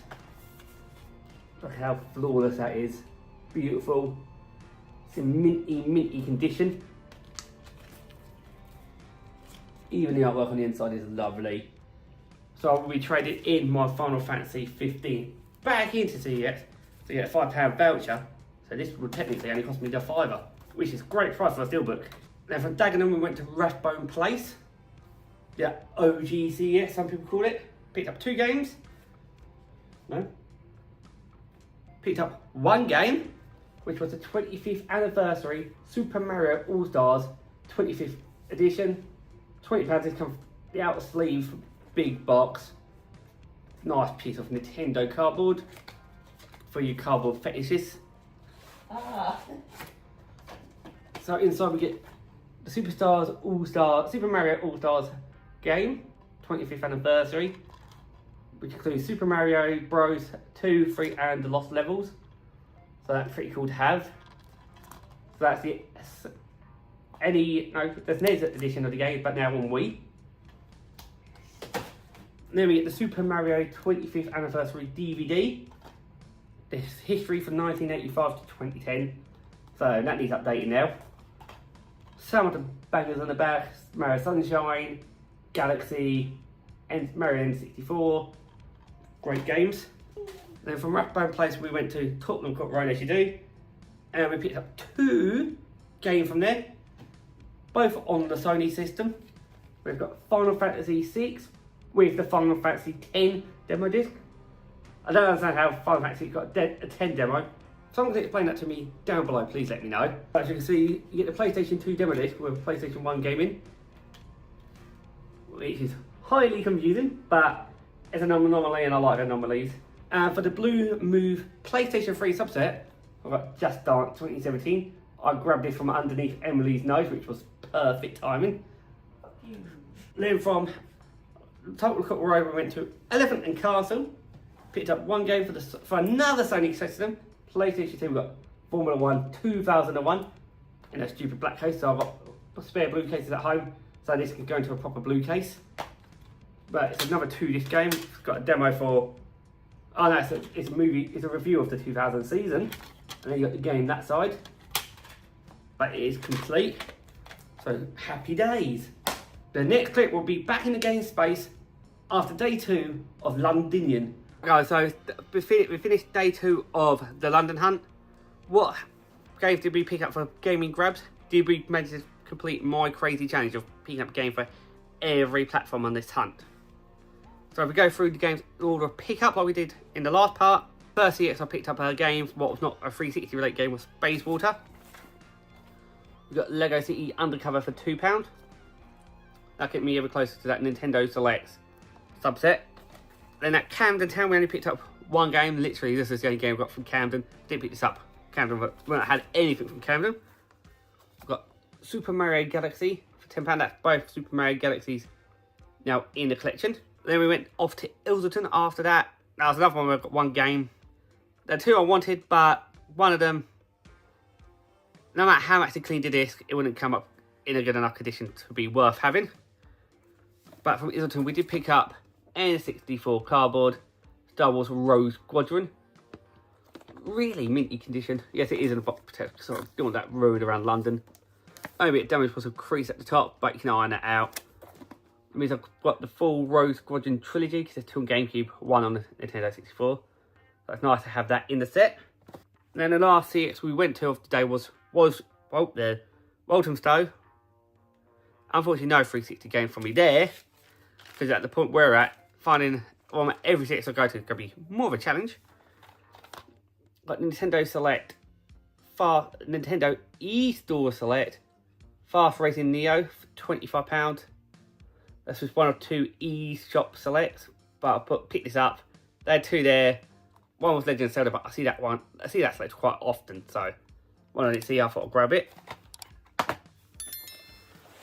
look how flawless that is. Beautiful. It's in minty condition. Even the artwork on the inside is lovely. So I will be trading in my Final Fantasy 15 back into CEX to get a £5 voucher. So this would technically only cost me the £5, which is a great price for a steelbook. Then from Dagenham we went to Rathbone Place. The OG CEX, some people call it. Picked up 2 games. No. Picked up 1 game, which was the 25th anniversary Super Mario All-Stars 25th edition. £20. This comes the outer sleeve, big box. Nice piece of Nintendo cardboard for you cardboard fetishes. So inside we get the Super Mario All Stars game, 25th anniversary, which includes Super Mario Bros. 2, 3, and the Lost Levels. So that's pretty cool to have. So that's the there's NES edition of the game, but now on Wii. Then we get the Super Mario 25th anniversary DVD. This history from 1985 to 2010. So that needs updating now. Some of the bangers on the back: Mario Sunshine, Galaxy, and Mario N64. Great games. Then from Rathbone Place we went to Tottenham Court Road, as you do. And we picked up 2 games from there. Both on the Sony system. We've got Final Fantasy VI with the Final Fantasy X demo disc. I don't understand how Final Fantasy got a 10 demo. If someone can explain that to me down below, please let me know. As you can see, you get the PlayStation 2 demo disc with a PlayStation 1 game in, which is highly confusing, but it's an anomaly and I like anomalies. And for the Blue Move PlayStation 3 subset, I've got Just Dance 2017. I grabbed this from underneath Emily's nose, which was perfect timing. Then from Total Court Road, we went to Elephant and Castle. Picked up 1 game for another Sony system, PlayStation 2. We've got Formula 1 2001 in a stupid black case, so I've got spare blue cases at home, so this can go into a proper blue case. But it's another 2-disc game. It's got a demo for. Oh no, it's a movie. It's a review of the 2000 season, and then you got the game that side. But it is complete. So happy days. The next clip will be back in the game space after day 2 of Londinian. Guys, so we finished day 2 of the London Hunt. What games did we pick up for gaming grabs? Did we manage to complete my crazy challenge of picking up a game for every platform on this hunt? So if we go through the games in order of pick up like we did in the last part. First, yes, I picked up a game, what was not a 360 related game, was Space Water. We got Lego City Undercover for £2. That get me ever closer to that Nintendo Selects subset. Then at Camden Town, we only picked up 1 game. Literally, this is the only game I got from Camden. Didn't pick this up. Camden, but when I had anything from Camden. We've got Super Mario Galaxy for £10. That's both Super Mario Galaxies now in the collection. Then we went off to Ilston after that. That was another one where I got 1 game. There are 2 I wanted, but one of them, no matter how much they cleaned the disc, it wouldn't come up in a good enough condition to be worth having. But from Islington, we did pick up N64 cardboard, Star Wars Rogue Squadron. Really minty condition. Yes, it is in a box protector, so I don't want that ruined around London. Only a bit damaged was a crease at the top, but you can iron it out. It means I've got the full Rogue Squadron trilogy, because there's 2 on GameCube, 1 on the Nintendo 64. So it's nice to have that in the set. And then the last CX we went to of the day was the Walthamstow. Unfortunately, no 360 game for me there, because at the point we're at, finding one every CX I go to is going to be more of a challenge. But Nintendo Select, Nintendo eStore Select, Fast Racing Neo for £25. This was one of 2 eShop selects, but I picked this up. They had 2 there. One was Legend of Zelda, but I see that select quite often, so when I didn't see, I thought I'd grab it.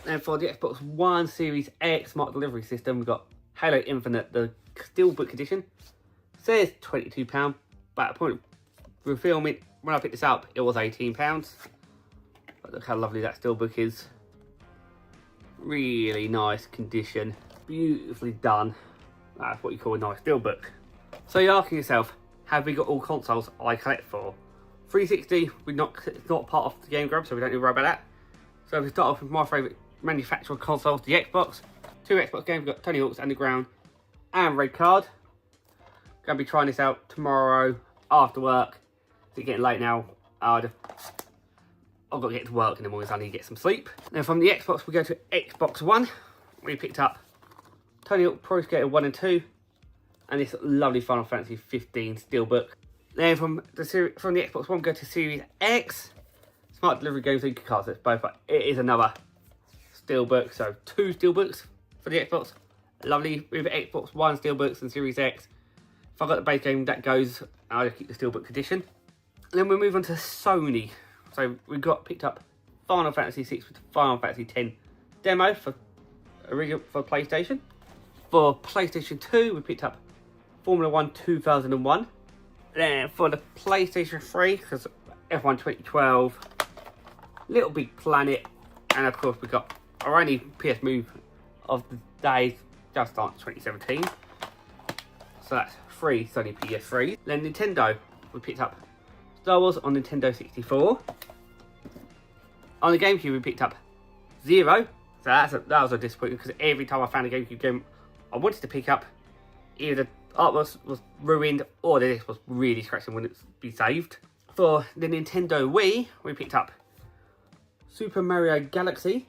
And for the Xbox One Series X Smart Delivery System, we've got Halo Infinite, the Steelbook Edition. Says £22, but at the point of filming, when I picked this up, it was £18. But look how lovely that Steelbook is. Really nice condition, beautifully done. That's what you call a nice Steelbook. So you're asking yourself, have we got all consoles I collect for? 360, it's not part of the game grab, so we don't need to worry about that. So if we start off with my favourite manufacturer consoles, the Xbox. 2 Xbox games, we've got Tony Hawk's Underground and Red Card. Gonna be trying this out tomorrow after work. It's getting late now. I've got to get to work in the morning, so I need to get some sleep. Then from the Xbox, we go to Xbox One. We picked up Tony Hawk Pro Skater 1 and 2, and this lovely Final Fantasy 15 Steelbook. Then from the Xbox One, we go to Series X. Smart Delivery Games and cards, it's both, but it is another Steelbook, so 2 Steelbooks for the Xbox. Lovely with Xbox One Steelbooks and Series X. If I've got the base game, that goes, I'll just keep the Steelbook edition. And then we move on to Sony. So we picked up Final Fantasy VI with the Final Fantasy X demo for PlayStation. For PlayStation 2, we picked up Formula 1 2001. Then for the PlayStation 3, because F1 2012, Little Big Planet, and of course we got our only PS move of the day, just started 2017. So that's 3 Sony PS3. Then Nintendo, we picked up Star Wars on Nintendo 64. On the GameCube, we picked up Zero. So that was a disappointment, because every time I found a GameCube game I wanted to pick up, either the art was ruined or the disc was really scratching when it's be saved. For the Nintendo Wii, we picked up Super Mario Galaxy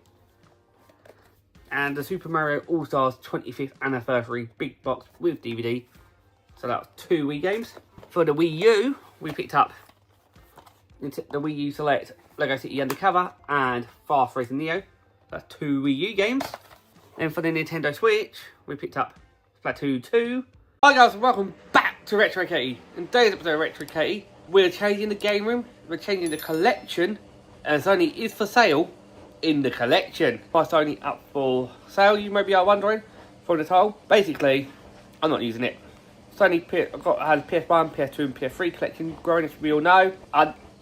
and the Super Mario All-Stars 25th Anniversary Big Box with DVD. So that was 2 Wii games. For the Wii U, we picked up the Wii U Select Lego City Undercover and Fast Racing Neo. That's 2 Wii U games. Then for the Nintendo Switch, we picked up Splatoon 2. Hi guys, and welcome back to Retro Katie. In today's episode of Retro Katie, we're changing the game room, we're changing the collection, and Sony is for sale in the collection. Why Sony up for sale, you maybe are wondering, from the title. Basically, I'm not using it. Sony had PS1, PS2 and PS3 collection growing, as we all know.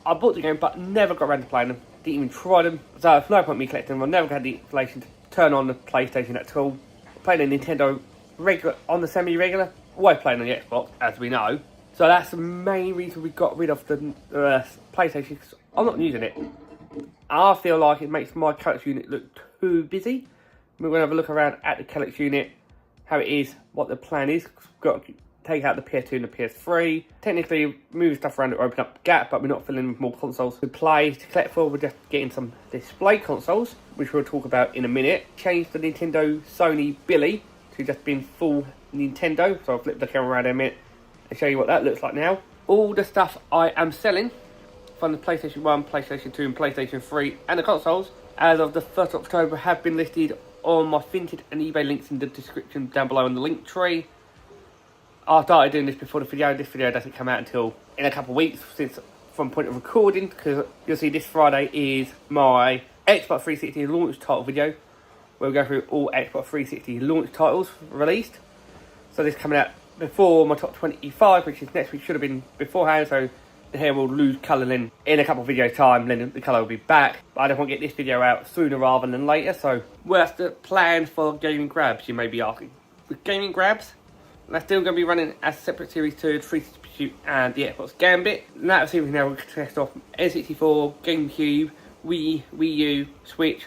I bought the game but never got around to playing them. Didn't even try them. So it's no point me collecting them. I've never had the inclination to turn on the PlayStation at all. Playing the Nintendo regular on the semi-regular. Always playing on the Xbox, as we know. So that's the main reason we got rid of the PlayStation, because I'm not using it. I feel like it makes my collection unit look too busy. We're going to have a look around at the collection unit, how it is, what the plan is. We've got to take out the PS2 and the PS3. Technically, move stuff around to open up the gap, but we're not filling with more consoles to play, to collect for. We're just getting some display consoles, which we'll talk about in a minute. Change the Nintendo Sony Billy to just being full Nintendo. So I'll flip the camera around in a minute and show you what that looks like now. All the stuff I am selling from the PlayStation 1, PlayStation 2 and PlayStation 3 and the consoles, as of the 1st of October, have been listed on my Vinted and eBay links in the description down below in the link tree. I started doing this before the video. This video doesn't come out until in a couple of weeks since from point of recording, because you'll see this Friday is my Xbox 360 launch title video, where we go through all Xbox 360 launch titles released. So this is coming out before my top 25, which is next week, should have been beforehand, so the hair will lose colour in a couple of videos time, then the colour will be back. But I just want to get this video out sooner rather than later, so what's the plan for Gaming Grabs, you may be asking. With Gaming Grabs, that's still going to be running as a separate series to the 360 Pursuit and the Xbox Gambit. And that'll see if we can now test off N64, GameCube, Wii U, Switch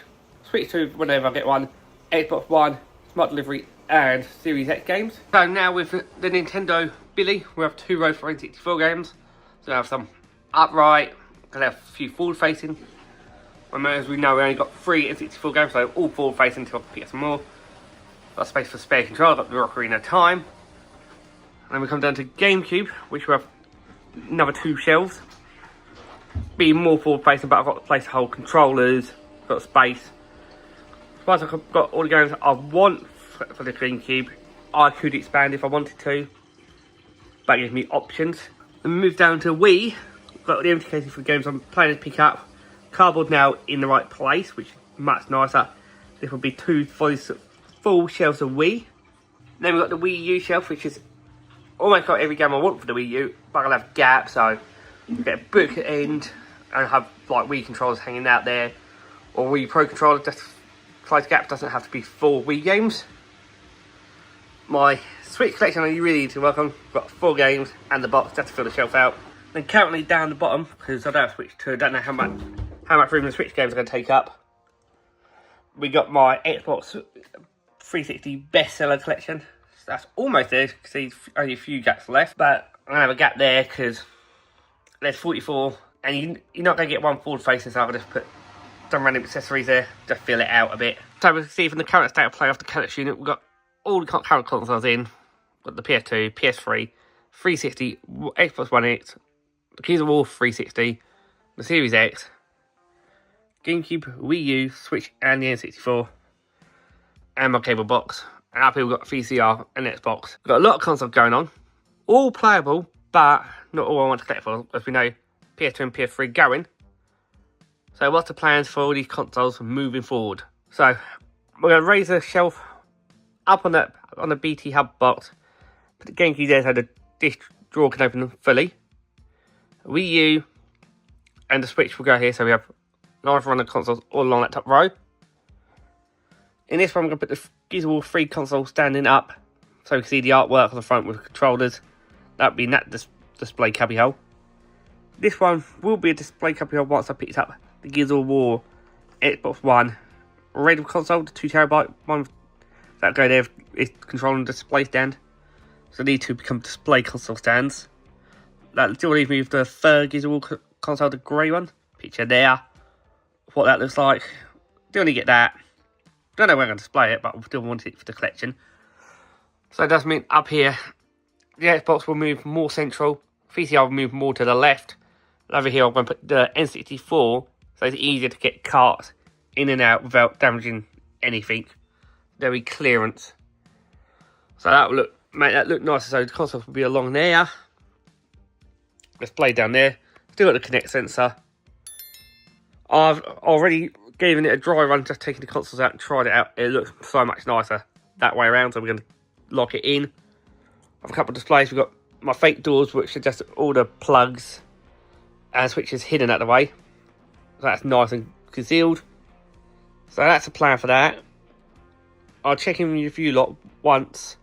2 whenever I get one, Xbox One, Smart Delivery and Series X games. So now with the Nintendo Billy, we have 2 rows for N64 games. So we have some upright, going to have a few forward facing. As we know, we only got 3 N64 games, so all forward facing until I can pick some more. Got space for spare control, got the Ocarina of Time. And then we come down to GameCube, which we have another 2 shelves. Being more forward facing, but I've got a place to hold controllers, got space. Once I've got all the games I want for the GameCube, I could expand if I wanted to, but it gives me options. Then we move down to Wii. Got the empty cases for the games I'm planning to pick up. Cardboard now in the right place, which is much nicer. This will be 2 full shelves of Wii. Then we've got the Wii U shelf, which is almost got every game I want for the Wii U, but I'll have gaps, so you get a book at the end and have like Wii controllers hanging out there, or Wii Pro controller. Just close gap, doesn't have to be full Wii games. My Switch collection I really need to work on. Got 4 games and the box just to fill the shelf out. Then currently down the bottom, because I don't have Switch 2, I don't know how much room the Switch games are going to take up. We got my Xbox 360 bestseller collection. That's almost there, because there's only a few gaps left, but I'm going to have a gap there because there's 44, and you're not going to get one forward facing, so I'll just put some random accessories there, just fill it out a bit. So we can see from the current state of play off the collection unit, we've got all the current consoles in. Got the PS2, PS3, 360, Xbox One X, the Gears of War 360, the Series X, GameCube, Wii U, Switch and the N64, and my cable box. And up here we've got VCR and Xbox. We've got a lot of consoles going on. All playable, but not all I want to collect for. As we know, PS2 and PS3 going. So what's the plans for all these consoles moving forward? So we're going to raise the shelf up on the BT Hub box. Put the GameCube there so the disc drawer can open fully. Wii U and the Switch will go here, so we have nice run of consoles all along that top row. In this one, I'm going to put the Gears of War 3 console standing up, so we can see the artwork on the front with the controllers. That would be in that display cubbyhole. This one will be a display cubbyhole once I pick up the Gears of War Xbox One rated console, the 2TB one. That go there is controlling the display stand. So these two become display console stands. That still leaves me with the third Gears of War console, the grey one. Picture there. What that looks like. Still only get that. Don't know where I'm going to display it, but I still want it for the collection. So it does mean up here, the Xbox will move more central. VCR will move more to the left. And over here, I'm going to put the N64, so it's easier to get carts in and out without damaging anything. There'll be clearance. So that will make that look nicer. So the console will be along there. Display down there. Still got the Kinect sensor. I've already given it a dry run, just taking the consoles out and tried it out. It looks so much nicer that way around, so we're going to lock it in. I've a couple of displays. We've got my fake doors, which are just all the plugs and switches hidden out the way. So that's nice and concealed. So that's the plan for that. I'll check in with you lot once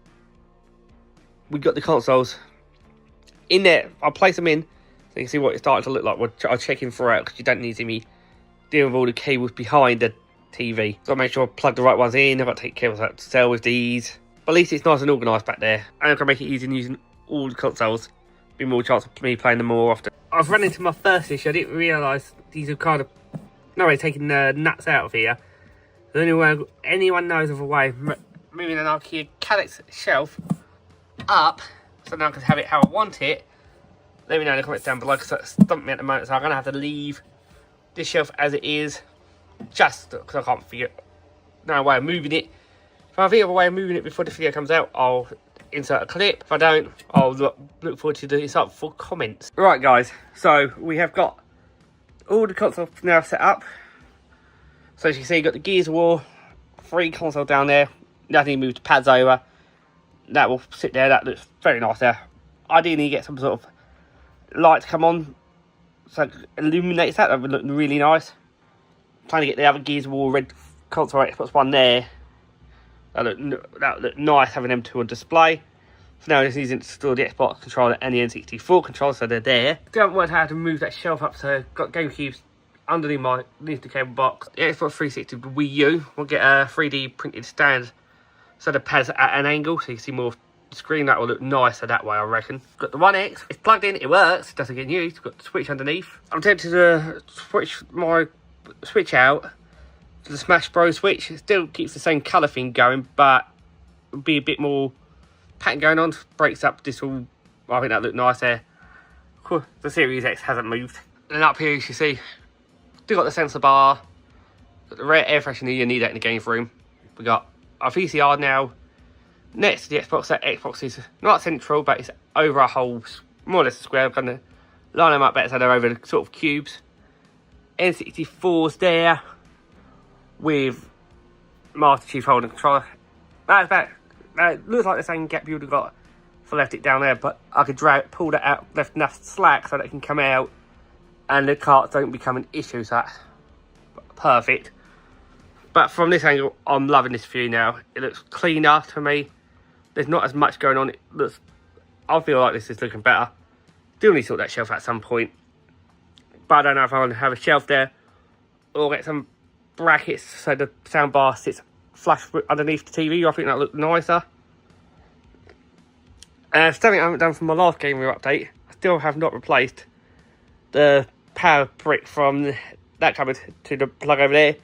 we got the consoles in there. I'll place them in so you can see what it's starting to look like. I'll check in throughout because you don't need to see me dealing with all the cables behind the TV. So I'll make sure I plug the right ones in. I've got to take cables out to sell with these. But at least it's nice and organised back there. And I can make it easy in using all the consoles. Be more chance of me playing them more often. I've run into my first issue. I didn't realise these are kind of taking the nuts out of here. The only way anyone knows of a way moving an IKEA Calyx shelf up so now I can have it how I want it. Let me know in the comments down below because it's stumped me at the moment, so I'm going to have to leave this shelf as it is just because I can't figure no way of moving it. If I think of a way of moving it before the video comes out, I'll insert a clip. If I don't, I'll look forward to the insightful comments. Right guys, so we have got all the consoles now set up. So as you can see, you've got the Gears of War 3 console down there. Nothing moved the pads over. That will sit there. That looks very nice there. Ideally, get some sort of light to come on so it illuminates that. That would look really nice. I'm trying to get the other Gears of War red console Xbox One there. That would look nice having them two on display. So now I just need to install the Xbox controller and the N64 controller, so they're there. Still haven't worked out how to move that shelf up, so I've got GameCubes underneath the cable box. The Xbox 360 Wii U will get a 3D printed stand so the pad's at an angle so you can see more of the screen. That will look nicer that way, I reckon. Got the One X, it's plugged in, it works, it doesn't get used. Got the switch underneath. I'm tempted to switch my switch out to the Smash Bros switch. It still keeps the same colour thing going, but it'll be a bit more pattern going on. Breaks up this all. I think that looked nice there. Cool. The Series X hasn't moved. And up here you can see still got the sensor bar, got the rare air freshener. You need that in the game room. We got our VCR now next to the Xbox. That Xbox is not central, but it's over a whole, more or less a square. I'm going to line them up better so they're over the sort of cubes. N64's there with Master Chief holding controller. That's about. It looks like the same gap you would have got if I left it down there, but I could pull that out, left enough slack so that it can come out and the carts don't become an issue, so that's perfect. But from this angle, I'm loving this view now. It looks cleaner to me. There's not as much going on. It looks, I feel like this is looking better. Still need to sort that shelf at some point. But I don't know if I want to have a shelf there or get some brackets so the soundbar sits flush underneath the TV. I think that looks nicer. Something I haven't done from my last Game Review update. I still have not replaced the power brick from that cupboard to the plug over there.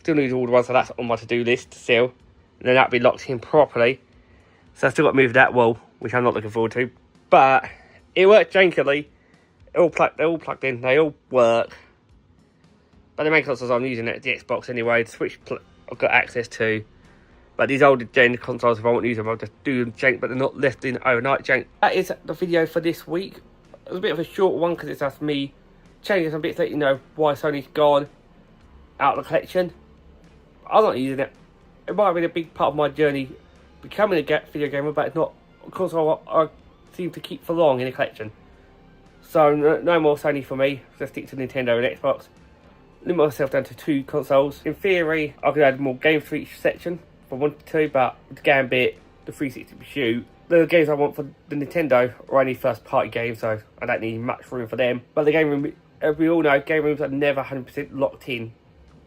Still need all the ones, so that's on my to-do list still. And then that'll be locked in properly. So I've still got to move that wall, which I'm not looking forward to. But it worked jankily. They're all plugged in. They all work. But the main consoles I'm using at the Xbox anyway. The Switch I've got access to. But these older gen consoles, if I want to use them, I'll just do them jank, but they're not left in overnight jank. That is the video for this week. It was a bit of a short one because it's just me changing some bits, let you know why Sony's gone. out of the collection. I'm not using it. It might have been a big part of my journey becoming a video gamer, but it's not because I seem to keep for long in a collection. So no more Sony for me. Just stick to Nintendo and Xbox. Limit myself down to 2 consoles. In theory, I could add more games for each section if I wanted to, but the Gambit, the 360 Pursuit, the games I want for the Nintendo are only first party games, so I don't need much room for them. But the game room, as we all know, game rooms are never 100% locked in.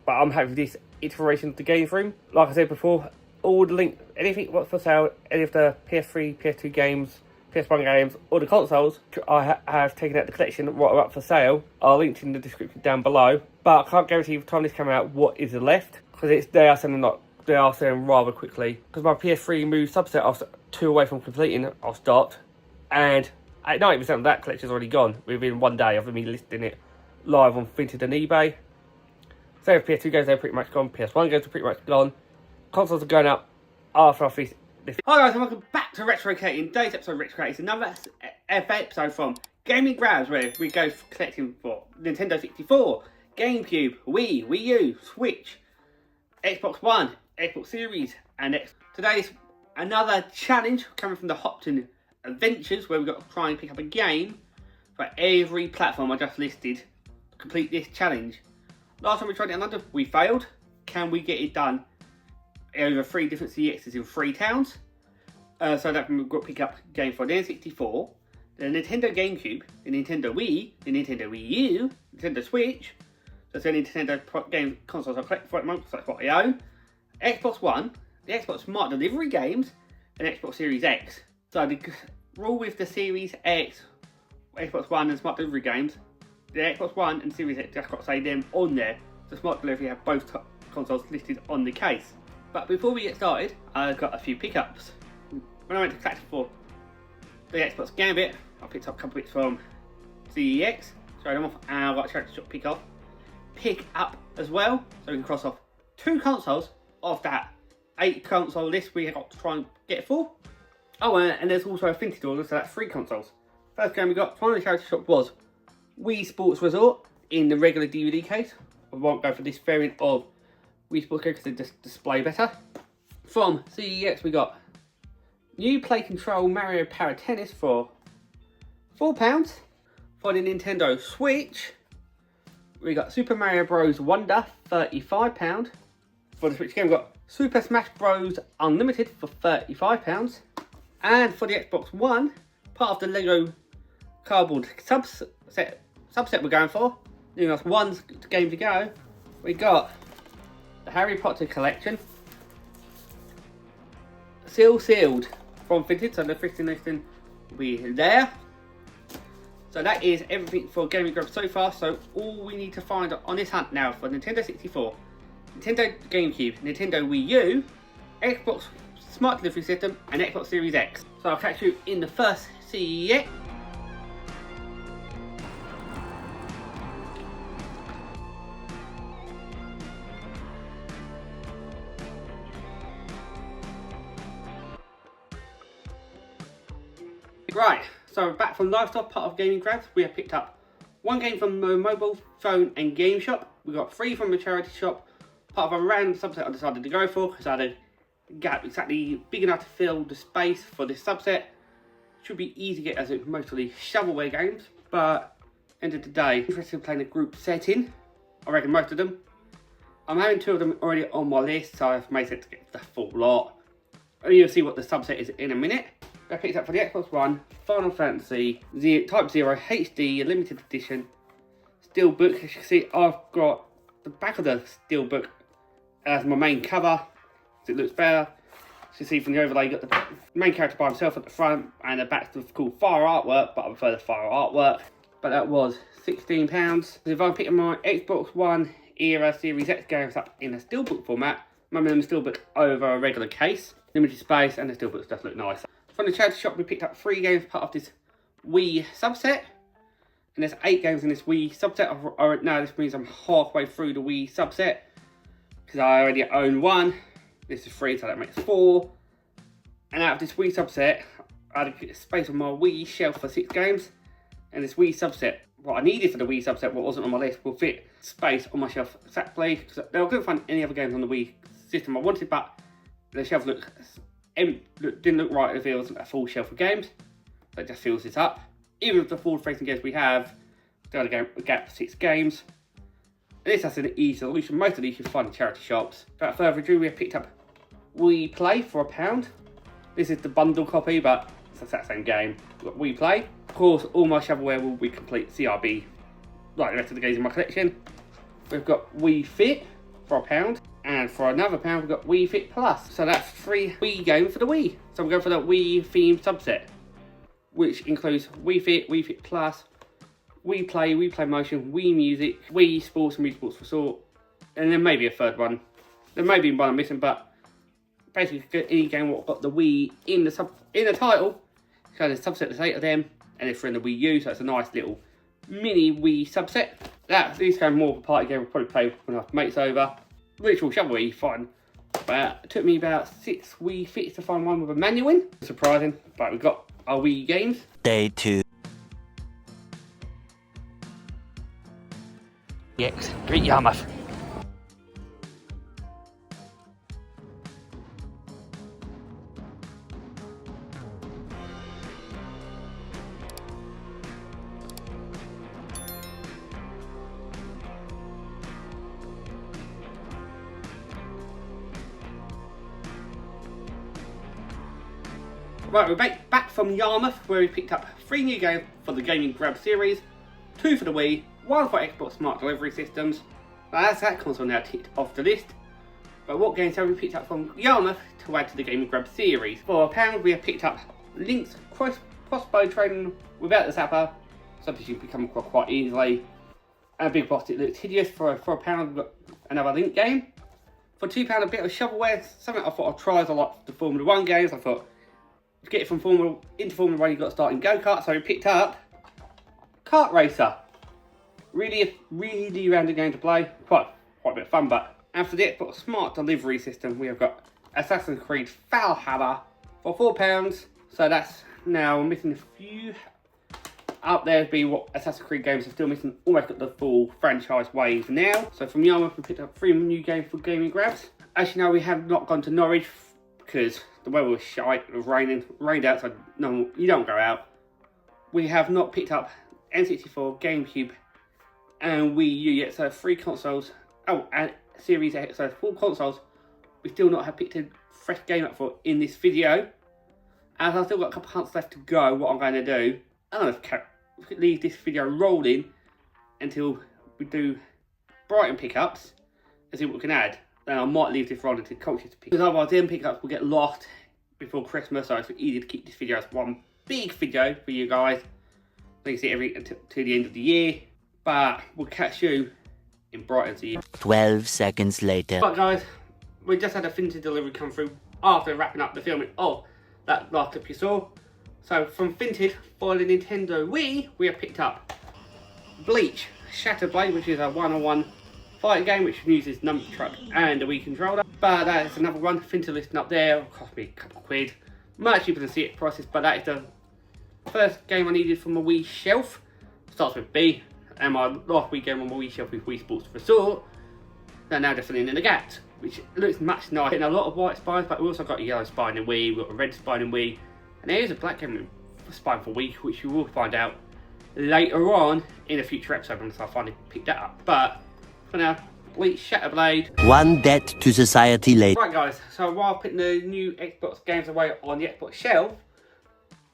But I'm happy with this iteration of the game room. Like I said before, all the link, anything what's for sale, any of the PS3, PS2 games, PS1 games, or the consoles I have taken out the collection right up for sale are linked in the description down below. But I can't guarantee the time this comes out what is left, because they are selling rather quickly. Because my PS3 Move subset I was 2 away from completing, I'll start, and 90% of that collection is already gone within 1 day of me listing it live on Vinted and eBay. So if PS2 games, they're pretty much gone. PS1 games are pretty much gone. Consoles are going up after I finish this. Hi guys, and welcome back to Retro Kate. In today's episode of Retro Kate is another episode from Gaming Grabs, where we go collecting for Nintendo 64, GameCube, Wii, Wii U, Switch, Xbox One, Xbox Series, and today's another challenge coming from the Hopton Adventures, where we've got to try and pick up a game for every platform I just listed to complete this challenge. Last time we tried it in London, we failed. Can we get it done over 3 different CXs in 3 towns? So that we've got to pick up a game for the N64, the Nintendo GameCube, the Nintendo Wii, the Nintendo Wii U, Nintendo Switch. That's the only Nintendo game consoles I collect for at the moment, so that's what I own. Xbox One, the Xbox Smart Delivery games, and Xbox Series X. So the rule with the Series X, Xbox One and Smart Delivery games, the Xbox One and Series X, just got to say them on there. The Smart Delivery have both consoles listed on the case. But before we get started, I've got a few pickups. When I went to collect for the Xbox Gambit, I picked up a couple bits from CEX, showed them off, and I've got a character shop pick up as well, so we can cross off 2 consoles of that 8 console list we have got to try and get for. Oh, and there's also a Vinted order, so that's 3 consoles. First game we got from the charity shop was Wii Sports Resort in the regular DVD case. I won't go for this variant of Wii Sports because they just display better. From CEX we got New Play Control Mario Power Tennis for £4. For the Nintendo Switch, we got Super Mario Bros. Wonder, £35. For the Switch game, we got Super Smash Bros. Unlimited for £35. And for the Xbox One, part of the Lego cardboard subset we're going for, leaving us 1 game to go, we got the Harry Potter collection, sealed from Vinted, so the 15 listing will be there. So that is everything for Gaming Grabs so far. So all we need to find on this hunt now for Nintendo 64, Nintendo GameCube, Nintendo Wii U, Xbox Smart Delivery System, and Xbox Series X. So I'll catch you in the first CEX. Right, so we're back from Lifestyle, part of Gaming Grabs. We have picked up 1 game from the mobile phone and game shop. We got 3 from the charity shop, part of a random subset I decided to go for because I had a gap exactly big enough to fill the space for this subset. Should be easy to get as it's mostly shovelware games, but end of the day, interested in playing a group setting. I reckon most of them. I'm having 2 of them already on my list, so I've made it to get the full lot. You'll see what the subset is in a minute. I picked up for the Xbox One, Final Fantasy Type 0 HD Limited Edition Steelbook. As you can see, I've got the back of the Steelbook as my main cover, so it looks better. As you see from the overlay, you've got the main character by himself at the front, and the back's called Fire Artwork, but I prefer the Fire Artwork. But that was £16. If I pick my Xbox One era Series X games up in a Steelbook format, I'm in the Steelbook over a regular case. Limited space, and the Steelbooks just look nice. From the charity shop, we picked up 3 games part of this Wii subset. And there's 8 games in this Wii subset. Now this means I'm halfway through the Wii subset, because I already own 1. This is 3, so that makes 4. And out of this Wii subset, I had a space on my Wii shelf for 6 games. And this Wii subset what I needed for the Wii subset, what wasn't on my list, will fit space on my shelf exactly. Because I couldn't find any other games on the Wii system I wanted, but the shelf didn't look right if it wasn't a full shelf of games. So it just fills this up. Even with the forward-facing games we have, there's a gap for 6 games. And this has an easy solution. Most of these you can find in charity shops. Without further ado, we have picked up Wii Play for £1. This is the bundle copy, but it's the exact same game. We've got Wii Play. Of course, all my shovelware will be complete CRB, like the rest of the games in my collection. We've got Wii Fit for £1, and for another £1, we've got Wii Fit Plus. So that's 3 Wii games for the Wii. So we're going for the Wii themed subset, which includes Wii Fit Plus, Wii Play Motion, Wii Music, Wii Sports and Wii Sports Resort, and then maybe a third one. There may be one I'm missing, but basically any game what got the Wii in the title, so there's a subset there's 8 of them, and it's for in the Wii U, so it's a nice little mini Wii subset. These game more of a party game, we'll probably play when I have mates over, which will show Wii fun. But it took me about 6 Wii Fits to find one with a manual in. Surprising, but we've got our Wii games. Day 2. Yes, Great Yarmouth. Right, we're back from Yarmouth, where we picked up 3 new games for the Gaming Grab series, 2 for the Wii, 1 for Xbox Smart Delivery Systems. That's that console now ticked off the list. But what games have we picked up from Yarmouth to add to the Gaming Grab series? For £1, we have picked up Link's crossbow training without the zapper, something you can come across quite easily. And Big Boss, it looks hideous. For £1, we've got another Link game. For £2, a bit of shovelware, something I thought I'd try as I like the Formula 1 games. I thought, to get it from Formula 1, you've got to start in go-kart, so we picked up Kart Racer. Really random game to play, quite a bit of fun. But after the Xbox Smart Delivery System, we have got Assassin's Creed Valhalla for £4. So that's now missing a few. Up there would be what Assassin's Creed games are still missing, almost got the full franchise wave now. So from Yarmouth, we picked up 3 new games for Gaming Grabs. As you know, we have not gone to Norwich because the weather was shite, it was rained out, so no, you don't go out. We have not picked up N64, GameCube, and Wii U yet, so 3 consoles. Oh, and Series X, so 4 consoles. We still not have picked a fresh game up for in this video. As I've still got a couple of months left to go, what I'm going to do, I'm going to leave this video rolling until we do Brighton pickups and see what we can add. Then I might leave this rolling until Colchester pickups. Because otherwise them pickups will get lost before Christmas, so it's easy to keep this video as one big video for you guys. So you can see it until the end of the year. But we'll catch you in Brighton. See you. 12 seconds later. Right guys, we just had a Vinted delivery come through after wrapping up the filming of that last clip you saw. So from Vinted for the Nintendo Wii, we have picked up Bleach Shattered Blade, which is a one-on-one fighting game which uses nunchuck and a Wii controller. But that is another one. Vinted listing up there. It'll cost me a couple of quid. Much cheaper than CX prices, but that is the first game I needed from my Wii shelf. Starts with B. And my last Wii game on my Wii shelf is Wii Sports Resort. They're now just filling in the gaps, which looks much nicer. And a lot of white spines, but we also got a yellow spine in Wii, we've got a red spine in Wii, and there is a black spine for Wii, which you will find out later on in a future episode once I finally pick that up. But for now, Bleach Shattered Blade. One debt to society later. Right guys, so while putting the new Xbox games away on the Xbox shelf,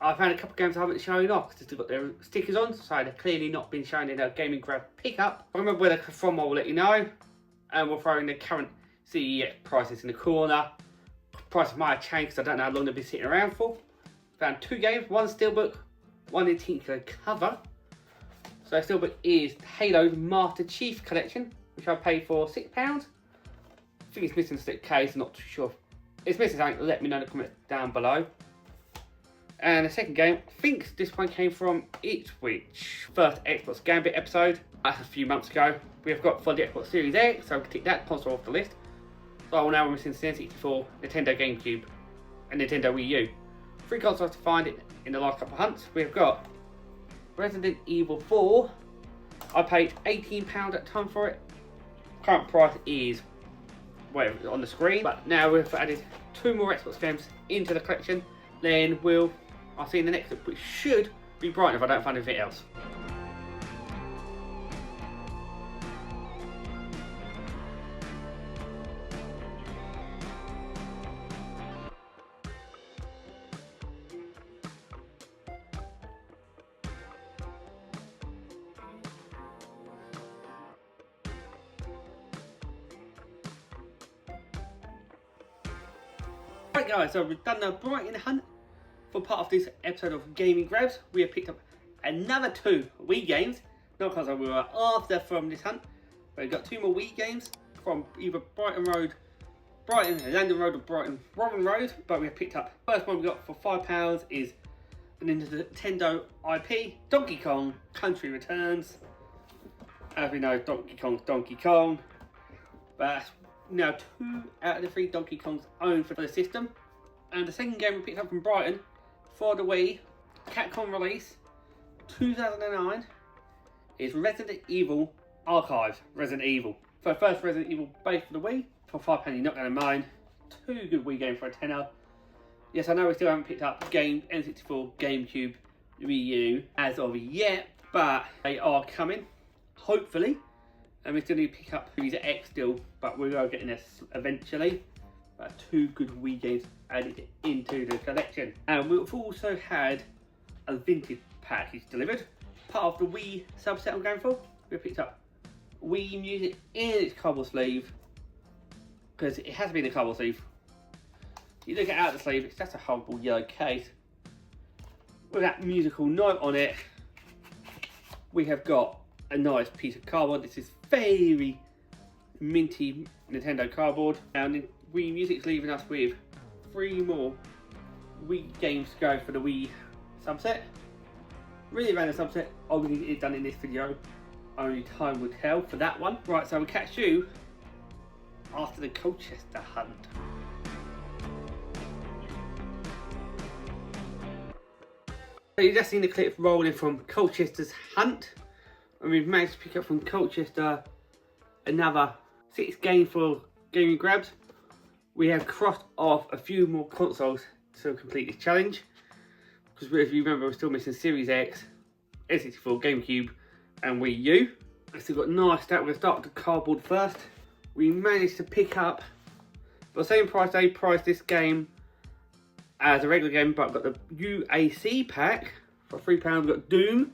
I found a couple of games I haven't shown off because they've got their stickers on, so they've clearly not been shown in a Gaming Grab pickup. If I remember where they're from, I will let you know. And we'll throw in the current CEX prices in the corner. Prices might have changed because I don't know how long they've been sitting around for. Found 2 games, one Steelbook, one in Tinker cover. So Steelbook is Halo's Master Chief Collection, which I paid for £6. I think it's missing a stick case, not too sure. If it's missing something, let me know in the comments down below. And the second game, I think this one came from Ipswich, first Xbox Gambit episode. That's a few months ago. We have got for the Xbox Series X, so we can tick that console off the list. So now we're missing N64, Nintendo GameCube, and Nintendo Wii U. 3 consoles to find it in the last couple of hunts. We have got Resident Evil 4 I paid £18 at the time for it. Current price is whatever on the screen, but now we've added 2 more Xbox games into the collection. Then I'll see you in the next, which should be Brighton if I don't find anything else. Right guys, so we've done the Brighton hunt for part of this episode of Gaming Grabs. We have picked up another 2 Wii games, not because we were after from this hunt, but we've got 2 more Wii games from either Brighton, London Road or Brighton Robin Road, but we have picked up, first one we got for £5 is the Nintendo IP, Donkey Kong Country Returns. As we know, Donkey Kong's Donkey Kong, but now 2 out of the 3 Donkey Kongs owned for the system. And the second game we picked up from Brighton for the Wii, Capcom release 2009, is Resident Evil Archives Resident Evil. So first Resident Evil based for the Wii, for £5 you're not going to mind. 2 good Wii games for a tenner. Yes, I know we still haven't picked up N64, GameCube, Wii U as of yet, but they are coming, hopefully. And we still need to pick up Series X still, but we are getting this eventually. 2 good Wii games added into the collection. And we've also had a vintage package delivered. Part of the Wii subset I'm going for. We picked up Wii Music in its cardboard sleeve, because it has been a cardboard sleeve. You look out the sleeve, it's just a horrible yellow case. With that musical note on it, we have got a nice piece of cardboard. This is very minty Nintendo cardboard. And Wii Music's leaving us with 3 more Wii games to go for the Wii subset. Really random subset, I'll get it done in this video. Only time will tell for that one. Right, so we'll catch you after the Colchester hunt. So you've just seen the clip rolling from Colchester's hunt. And we've managed to pick up from Colchester another 6 games for Gaming Grabs. We have crossed off a few more consoles to complete this challenge. Because if you remember, we're still missing Series X, N64, GameCube and Wii U. We've still got nice stat. We'll start with the cardboard first. We managed to pick up, for the same price they priced this game as a regular game, but I've got the UAC pack for £3. We've got Doom.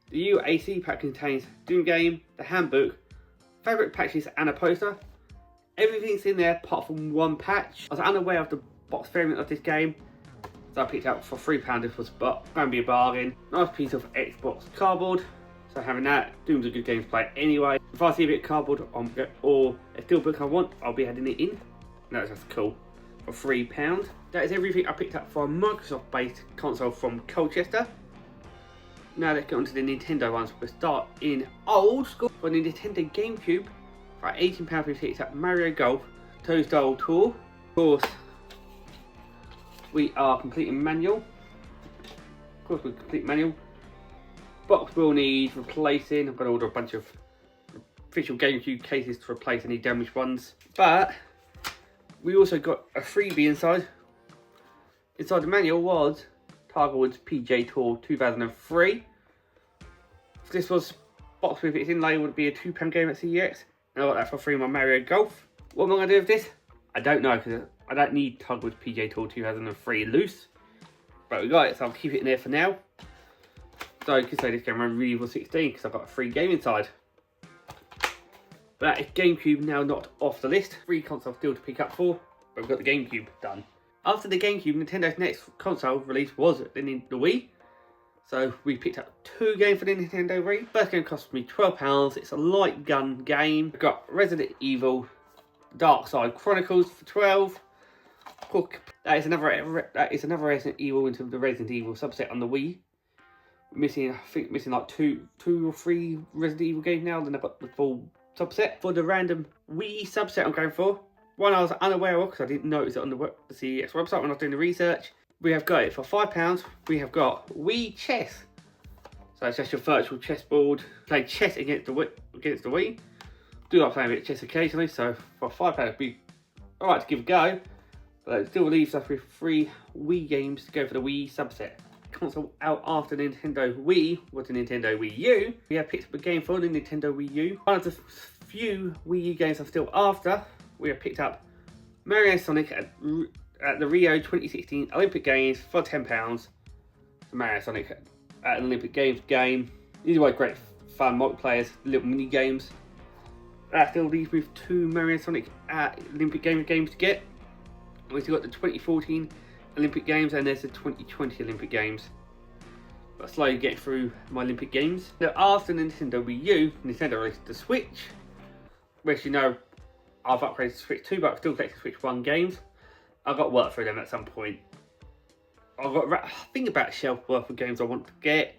The UAC pack contains Doom game, the handbook, favourite patches and a poster. Everything's in there apart from 1 patch. I was unaware of the box variant of this game, so I picked it up for £3. This was going to be a bargain. Nice piece of Xbox cardboard. So having that, Doom's a good game to play anyway. If I see a bit of cardboard or a steelbook I want, I'll be adding it in. That's just cool. For £3. That is everything I picked up for a Microsoft based console from Colchester. Now let's get on to the Nintendo ones. We'll start in old school. For the Nintendo GameCube, for £18 we picked up Mario Golf Toadstool Tour. Of course, we are completing manual. Of course, we're complete manual. Box will need replacing. I've got to order a bunch of official GameCube cases to replace any damaged ones. But we also got a freebie inside. Inside the manual was Tiger Woods PGA Tour 2003. If this was box with its inlay, would be a £2 game at CEX. And I got that for free on my Mario Golf. What am I going to do with this? I don't know, because I don't need Tiger Woods PGA Tour 2003 loose. But we got it, so I'll keep it in there for now. So you could say this game ran really for 16 because I've got a free game inside. But that is GameCube now not off the list. 3 consoles still to pick up for, but we've got the GameCube done. After the GameCube, Nintendo's next console release was the Wii. So we picked up 2 games for the Nintendo Wii. First game cost me £12. It's a light gun game. We've got Resident Evil Dark Side Chronicles for £12. That is another Resident Evil into the Resident Evil subset on the Wii. I think missing like two or three Resident Evil games now, then I've got the full subset. For the random Wii subset I'm going for, one I was unaware of because I didn't notice it on the CEX website when I was doing the research. We have got it for £5. We have got Wii Chess So it's just your virtual chessboard. Play chess against the Wii. Do like playing a bit of chess occasionally, so for £5 it'd be alright to give a go. But it still leaves us with 3 Wii games to go for the Wii subset. Console out after the Nintendo Wii was the Nintendo Wii U. We have picked up a game for the Nintendo Wii U. One of the few Wii U games I'm still after. We have picked up Mario Sonic at the Rio 2016 Olympic Games for £10. Mario Sonic at an Olympic Games game. These are great fun multiplayers, little mini games. That still leaves with 2 Mario Sonic at Olympic games to get. We've still got the 2014 Olympic Games and there's the 2020 Olympic Games. But slowly getting through my Olympic Games. Now after the Nintendo Wii U, Nintendo released the Switch, which you know I've upgraded to Switch 2, but I've still collected Switch 1 games. I've got to work through them at some point. I've got to think about a shelf worth of games I want to get,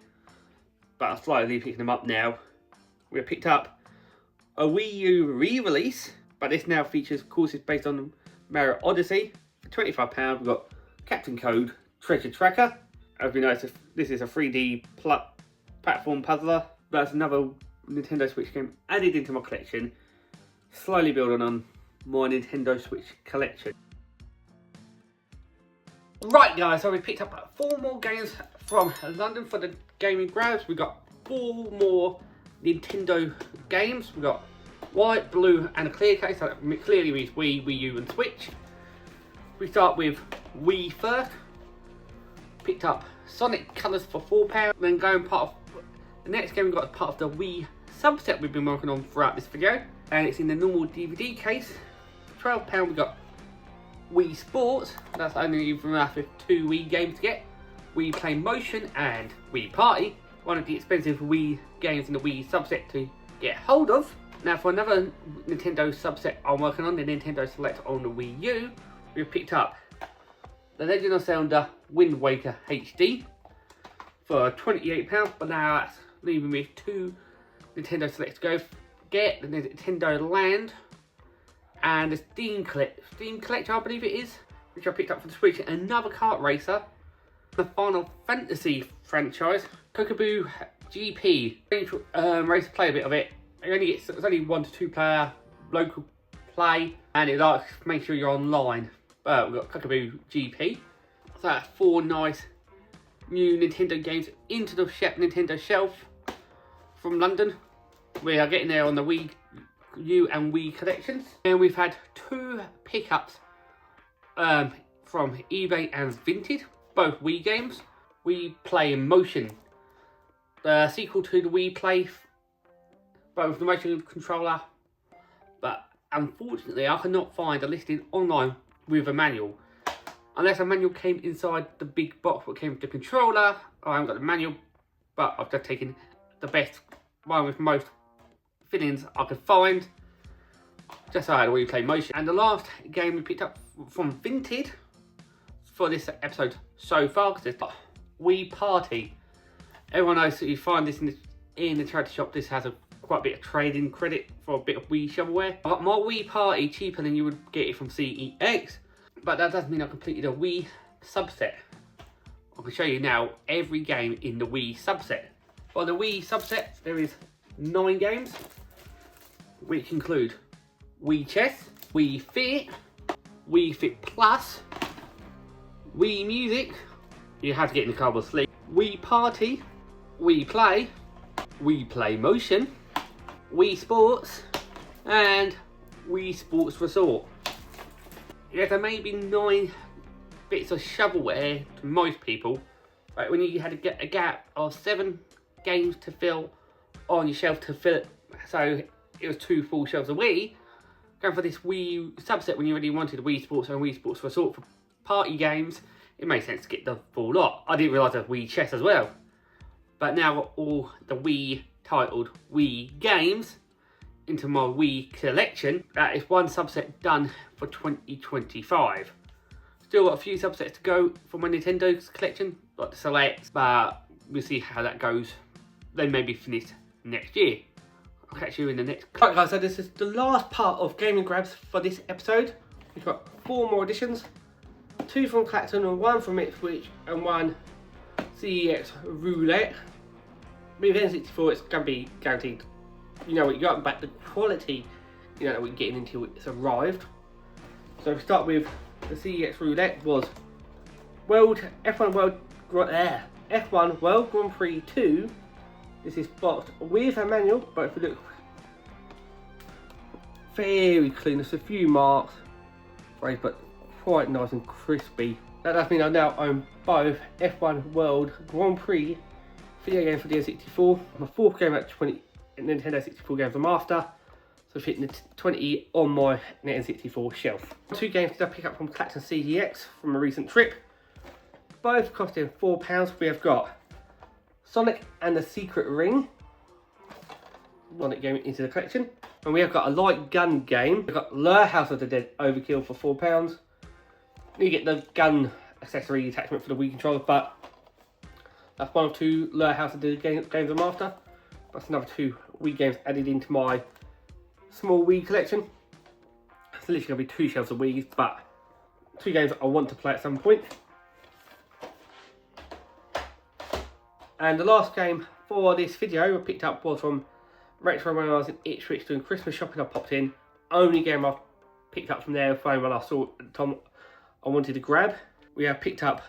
but I'm slightly picking them up now. We have picked up a Wii U re-release, but this now features courses based on Mario Odyssey. For £25 we've got Captain Code Treasure Tracker. As we know, this is a 3D platform puzzler. That's another Nintendo Switch game added into my collection, slowly building on my Nintendo Switch collection. Right guys, so we picked up 4 more games from London for the gaming grabs. We got 4 more Nintendo games. We got white, blue and a clear case, so that clearly means Wii, Wii U and Switch. We start with Wii first. Picked up Sonic Colors for £4. Then going part of the next game we got as part of the Wii subset we've been working on throughout this video. And it's in the normal DVD case. For £12 we got Wii Sports. That's only from us with 2 Wii games to get. Wii Play Motion and Wii Party. One of the expensive Wii games in the Wii subset to get hold of. Now for another Nintendo subset I'm working on, the Nintendo Select on the Wii U, we've picked up The Legend of Zelda Wind Waker HD for £28, but now that's leaving me 2 Nintendo Selects to go get. The Nintendo Land and the Steam Collector, I believe it is, which I picked up for the Switch, another kart racer, the Final Fantasy franchise, Kokaboo GP. Racer, play a bit of it. It's only 1 to 2 player local play, and it likes make sure you're online. We've got Kokaboo GP. So that's 4 nice new Nintendo games into the Nintendo shelf from London. We are getting there on the Wii U and Wii collections. And we've had 2 pickups from eBay and Vinted, both Wii games. Wii Play Motion, the sequel to the Wii Play, both the motion controller, but unfortunately I cannot find a listing online with a manual. Unless a manual came inside the big box that came with the controller. I haven't got the manual, but I've just taken the best one with most fill-ins I could find. Just so I had a Wii Play Motion. And the last game we picked up from Vinted for this episode so far, because it's Wii Party. Everyone knows that you find this in the charity shop. This has quite a bit of trading credit for a bit of Wii shovelware. I got my Wii Party cheaper than you would get it from CEX, but that doesn't mean I completed a Wii subset. I can show you now every game in the Wii subset. For the Wii subset, there is 9 games, which include Wii Chess, Wii Fit, Wii Fit Plus, Wii Music, you have to get in the cardboard sleeve, Wii Party, Wii Play, Wii Play Motion, Wii Sports, and Wii Sports Resort. Yeah, there may be 9 bits of shovelware to most people, but when you had to get a gap of 7 games to fill on your shelf to fill it, so it was 2 full shelves of Wii. Going for this Wii subset when you really wanted Wii Sports and Wii Sports Resort for party games, it made sense to get the full lot. I didn't realise there was Wii Chess as well. But now I've got all the Wii titled Wii games into my Wii collection. That is 1 subset done for 2025. Still got a few subsets to go for my Nintendo's collection, like the Selects, but we'll see how that goes. They may be finished next year. I'll catch you in the next. Right guys, so this is the last part of Gaming Grabs for this episode. We've got 4 more editions. 2 from Clacton and 1 from Ipswich and 1 CEX Roulette. with N64, it's going to be guaranteed. You know what you got, but the quality, you know, that we're getting into it's arrived. So we start with the CEX roulette was F1 World Grand Prix 2. This is boxed with a manual, but if you look, very clean. There's a few marks, right, but quite nice and crispy. That does mean I now own both F1 World Grand Prix video games for the N64. My fourth game at 20 Nintendo 64 games I'm after. So hitting the 20 on my N64 shelf. Two games did I pick up from Collecting CDX from a recent trip. Both costing £4. We have got Sonic and the Secret Ring. Sonic game into the collection. And we have got a light gun game. We've got Lure House of the Dead Overkill for £4. You get the gun accessory attachment for the Wii controller, but that's one of two Lure House of the Dead games I'm after. That's another two Wii games added into my small Wii collection. It's literally going to be 2 shelves of Wii's, but 2 games I want to play at some point. And the last game for this video I picked up was from Retro when I was in Ipswich doing Christmas shopping. I popped in. Only game I picked up from their phone when I saw Tom I wanted to grab. We have picked up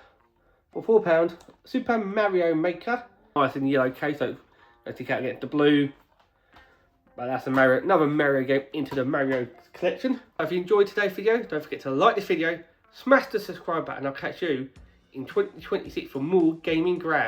for £4 Super Mario Maker. Nice in the yellow case, so let's take out against the blue. But that's another Mario game into the Mario collection. If you enjoyed today's video, don't forget to like this video, smash the subscribe button. I'll catch you in 2026 for more gaming grabs.